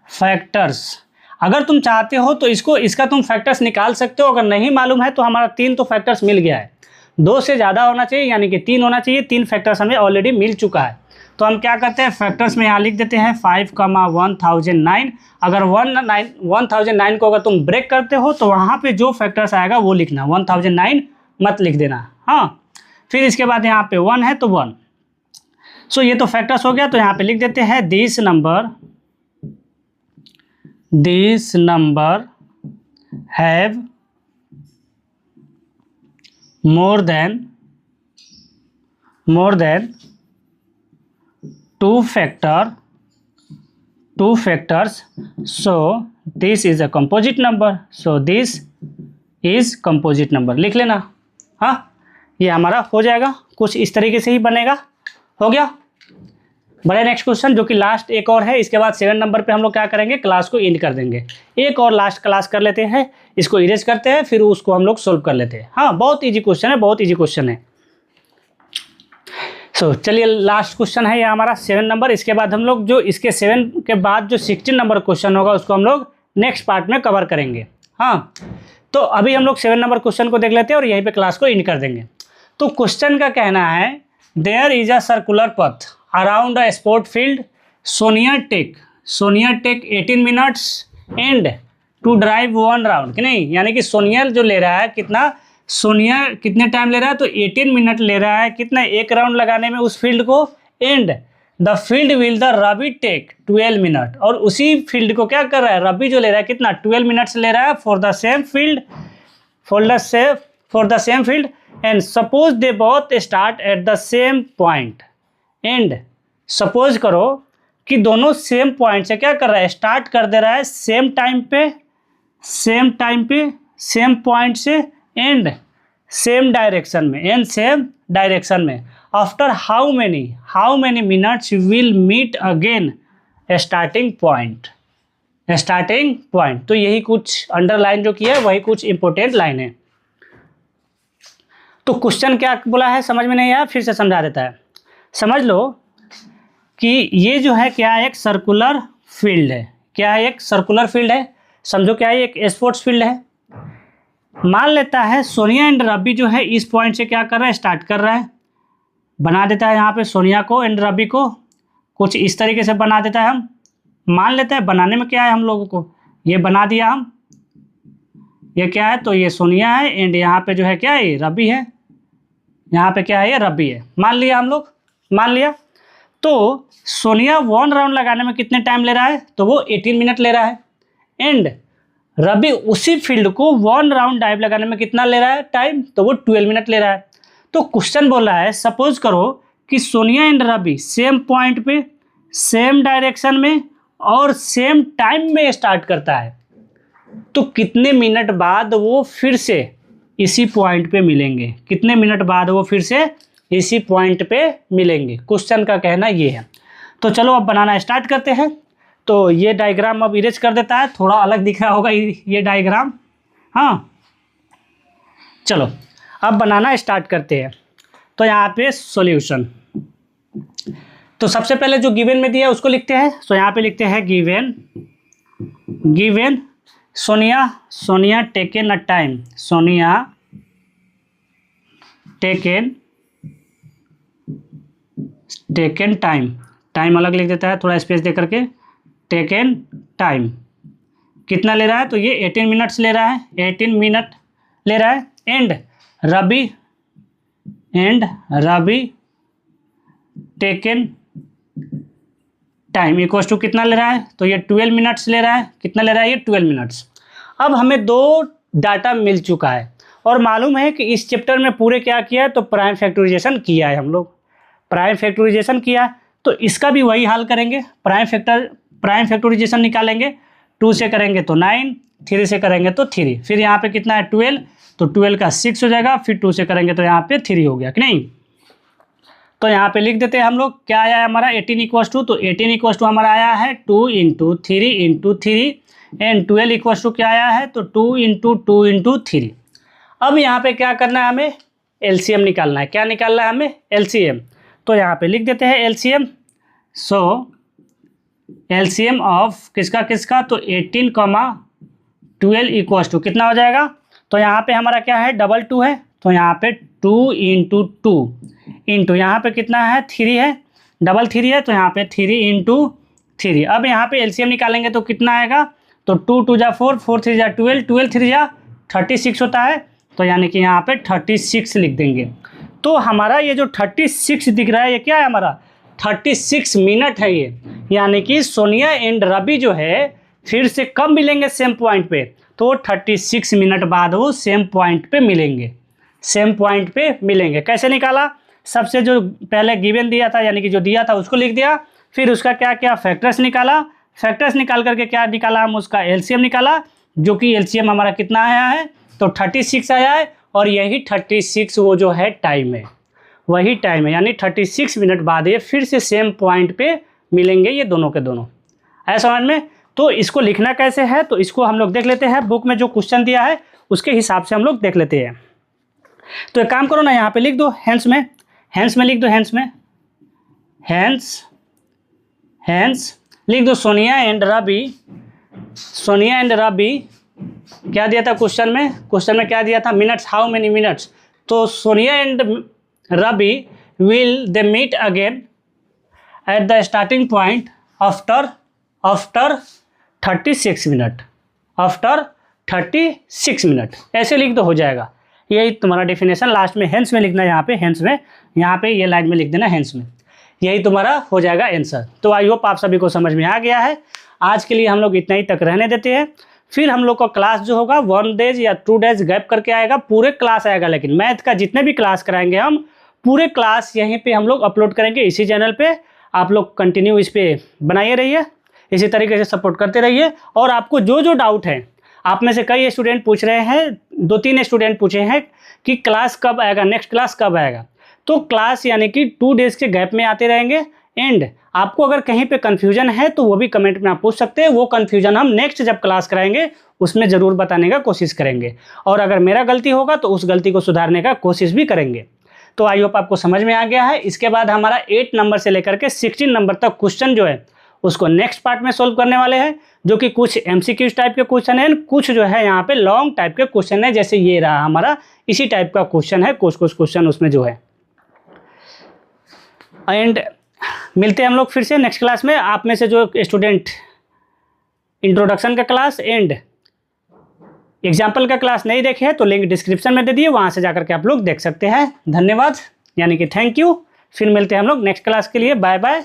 फैक्टर्स, अगर तुम चाहते हो तो इसका तुम फैक्टर्स निकाल सकते हो। अगर नहीं मालूम है तो हमारा 3 तो फैक्टर्स मिल गया है, 2 से ज़्यादा होना चाहिए, यानी कि 3 होना चाहिए। 3 फैक्टर्स हमें ऑलरेडी मिल चुका है। तो हम क्या करते हैं, फैक्टर्स में यहाँ लिख देते हैं 5, 1009। अगर 1009 को अगर तुम ब्रेक करते हो तो वहाँ पे जो फैक्टर्स आएगा वो लिखना, 1009 मत लिख देना। हाँ, फिर इसके बाद यहाँ पे 1 है तो 1। सो ये तो फैक्टर्स हो गया, तो यहाँ पे लिख देते हैं this number have more than 2 factors, so this is a composite number, so this is composite number लिख लेना। हाँ, ये हमारा हो जाएगा, कुछ इस तरीके से ही बनेगा। हो गया। बड़े नेक्स्ट क्वेश्चन जो कि लास्ट एक और है, इसके बाद 7 नंबर पे हम लोग क्या करेंगे, क्लास को एंड कर देंगे। एक और लास्ट क्लास कर लेते हैं, इसको इरेज करते हैं, फिर उसको हम लोग सोल्व कर लेते हैं। हाँ, बहुत इजी क्वेश्चन है, बहुत इजी क्वेश्चन है। सो चलिए, लास्ट क्वेश्चन है ये हमारा 7 नंबर। इसके बाद हम लोग जो इसके 7 के बाद जो 16 नंबर क्वेश्चन होगा उसको हम लोग नेक्स्ट पार्ट में कवर करेंगे। हाँ, तो अभी हम लोग 7 नंबर क्वेश्चन को देख लेते हैं और यहीं पे क्लास को एंड कर देंगे। तो क्वेश्चन का कहना है, there is a circular path around a sport field, Sonia take 18 minutes and to drive 1 round, कि नहीं, यानी कि सोनिया जो ले रहा है कितना, सोनिया कितने टाइम ले रहा है, तो 18 मिनट ले रहा है, कितना, एक राउंड लगाने में उस फील्ड को। And the field will the Ravi take 12 minute, और उसी फील्ड को क्या कर रहा है, रवि जो ले रहा है कितना 12 मिनट्स ले रहा है for the same field and suppose they both start at the same point. And suppose करो कि दोनों सेम पॉइंट से क्या कर रहा है, स्टार्ट कर दे रहा है सेम टाइम पे, सेम पॉइंट से एंड सेम डायरेक्शन में। After how many minutes will meet again starting point, starting point. तो यही कुछ अंडरलाइन जो किया है वही कुछ इंपॉर्टेंट लाइन है। तो क्वेश्चन क्या बोला है समझ में नहीं आया, फिर से समझा देता है। समझ लो कि ये जो है क्या है, एक सर्कुलर फील्ड है। क्या है? एक सर्कुलर फील्ड है। समझो क्या है, एक स्पोर्ट्स फील्ड है। मान लेता है सोनिया एंड रवि जो है इस पॉइंट से क्या कर रहा है, स्टार्ट कर रहा है। बना देता है यहाँ पे सोनिया को एंड रवि को कुछ इस तरीके से बना देता है। हम मान लेते हैं, बनाने में क्या है हम लोगों को, ये बना दिया हम। ये क्या है, तो ये सोनिया है एंड यहाँ पे जो है क्या है, रवि है। यहाँ पे क्या है, ये रवि है। मान लिया हम लोग, मान लिया। तो सोनिया 1 राउंड लगाने में कितने टाइम ले रहा है, तो वो 18 मिनट ले रहा है। एंड रवि उसी फील्ड को 1 राउंड डाइव लगाने में कितना ले रहा है टाइम, तो वो 12 मिनट ले रहा है। तो क्वेश्चन बोल रहा है सपोज करो कि Sonia and Ravi same point पे, सेम डायरेक्शन में और सेम टाइम में स्टार्ट करता है, तो कितने मिनट बाद वो फिर से इसी पॉइंट पे मिलेंगे, कितने मिनट बाद वो फिर से इसी पॉइंट पे मिलेंगे। क्वेश्चन का कहना ये है। तो चलो अब बनाना स्टार्ट करते हैं। तो ये डायग्राम अब इरेज कर देता है, थोड़ा अलग दिख रहा होगा ये डायग्राम। हाँ चलो अब बनाना स्टार्ट करते हैं। तो यहाँ पे सॉल्यूशन, तो सबसे पहले जो गिवन में दिया है उसको लिखते हैं। तो यहाँ पे लिखते हैं given Sonia taken a time, Sonia taken time अलग लिख देता है, थोड़ा स्पेस दे करके। टेकन टाइम कितना ले रहा है, तो ये 18 मिनट्स ले रहा है, 18 मिनट ले रहा है। And Ravi taken time equals to कितना ले रहा है, तो ये 12 मिनट्स ले रहा है। कितना ले रहा है, ये 12 मिनट्स। अब हमें 2 डाटा मिल चुका है और मालूम है कि इस चैप्टर में पूरे क्या किया है, तो प्राइम फैक्टराइजेशन किया है। हम लोग प्राइम फैक्टराइजेशन किया, तो इसका भी वही हाल करेंगे। प्राइम फैक्टराइजेशन निकालेंगे। 2 से करेंगे तो 9, 3 से करेंगे तो 3, फिर यहाँ पे कितना है 12, तो 12 का 6 हो जाएगा, फिर 2 से करेंगे तो यहाँ पे 3 हो गया कि नहीं। तो यहाँ पे लिख देते हैं हम लोग, क्या आया है हमारा 18 इक्वल्स टू, तो 18 इक्वल्स टू हमारा आया है 2 × 3 × 3 एंड 12 इक्वल्स टू क्या आया है, तो 2 × 2 × 3। अब यहाँ पे क्या करना है, हमें एलसीएम निकालना है। क्या निकालना है हमें, एलसीएम। तो यहाँ पे लिख देते हैं एलसीएम। सो एलसीएम ऑफ किसका, तो 18, 12 इक्वल्स टू कितना हो जाएगा, तो यहाँ पे हमारा क्या है, 2 है, तो यहाँ पे 2 × 2 इंटू यहाँ पे कितना है, 3 है, 3 है, तो यहाँ पे 3 × 3। अब यहाँ पे एलसीएम निकालेंगे तो कितना आएगा, तो 2 2 जा 4, 4 3 जा 12, 12 3 जा 36 होता है। तो यानी कि यहाँ पे 36 लिख देंगे। तो हमारा ये जो 36 दिख रहा है, ये क्या है हमारा 36 मिनट है ये। यानी कि सोनिया एंड रवि जो है फिर से कब मिलेंगे, सेम पॉइंट पे, तो 36 मिनट बाद वो सेम पॉइंट पे मिलेंगे, सेम पॉइंट पे मिलेंगे। कैसे निकाला, सबसे जो पहले गिवन दिया था यानी कि जो दिया था उसको लिख दिया, फिर उसका क्या क्या फैक्टर्स निकाला, फैक्टर्स निकाल करके क्या निकाला, हम उसका एलसीएम निकाला, जो कि एलसीएम हमारा कितना आया है, तो 36 आया है। और यही 36 वो जो है टाइम है, वही टाइम है, यानी 36 मिनट बाद ये फिर से सेम पॉइंट पे मिलेंगे, ये दोनों के दोनों। है समझ में। तो इसको लिखना कैसे है, तो इसको हम लोग देख लेते हैं। बुक में जो क्वेश्चन दिया है उसके हिसाब से हम लोग देख लेते हैं। तो एक काम करो ना, यहाँ पे लिख दो हैंड्स में लिख दो, हैंड्स लिख दो। सोनिया एंड रवि क्या दिया था क्वेश्चन में क्या दिया था, मिनट्स, हाउ मेनी मिनट्स। तो Sonia and Ravi will they meet again at the starting point after 36 minute, after 36 minute, ऐसे लिख दो, हो जाएगा। यही तुम्हारा डेफिनेशन लास्ट में हैंस में लिखना है, यहाँ पे ये लाइन में लिख देना हैंस में, यही तुम्हारा हो जाएगा आंसर। तो आई होप आप सभी को समझ में आ गया है। आज के लिए हम लोग इतना ही तक रहने देते हैं। फिर हम लोग का क्लास जो होगा 1 डेज या 2 डेज गैप करके आएगा, पूरे क्लास आएगा। लेकिन मैथ का जितने भी क्लास कराएंगे हम, पूरे क्लास यहीं पे हम लोग अपलोड करेंगे इसी चैनल पे। आप लोग कंटिन्यू इस पे बनाए रहिए, इसी तरीके से सपोर्ट करते रहिए। और आपको जो जो डाउट है, आप में से कई स्टूडेंट पूछ रहे हैं, 2-3 स्टूडेंट पूछे हैं कि क्लास कब आएगा, नेक्स्ट क्लास कब आएगा। तो क्लास यानी कि 2 डेज के गैप में आते रहेंगे। एंड आपको अगर कहीं पे कन्फ्यूजन है तो वो भी कमेंट में आप पूछ सकते हैं। वो कन्फ्यूजन हम नेक्स्ट जब क्लास कराएंगे उसमें ज़रूर बताने का कोशिश करेंगे, और अगर मेरा गलती होगा तो उस गलती को सुधारने का कोशिश भी करेंगे। तो आई होप आपको समझ में आ गया है। इसके बाद हमारा 8 नंबर से लेकर के 16 नंबर तक क्वेश्चन जो है उसको नेक्स्ट पार्ट में सोल्व करने वाले हैं, जो कि कुछ MCQ टाइप के क्वेश्चन हैं, कुछ जो है यहाँ पे लॉन्ग टाइप के क्वेश्चन है, जैसे ये रहा हमारा इसी टाइप का क्वेश्चन है, कुछ क्वेश्चन उसमें जो है। एंड मिलते हैं हम लोग फिर से नेक्स्ट क्लास में। आप में से जो स्टूडेंट इंट्रोडक्शन का क्लास एंड एग्जाम्पल का क्लास नहीं देखे हैं तो लिंक डिस्क्रिप्शन में दे दिए, वहाँ से जाकर के आप लोग देख सकते हैं। धन्यवाद, यानी कि थैंक यू। फिर मिलते हैं हम लोग नेक्स्ट क्लास के लिए। Bye bye.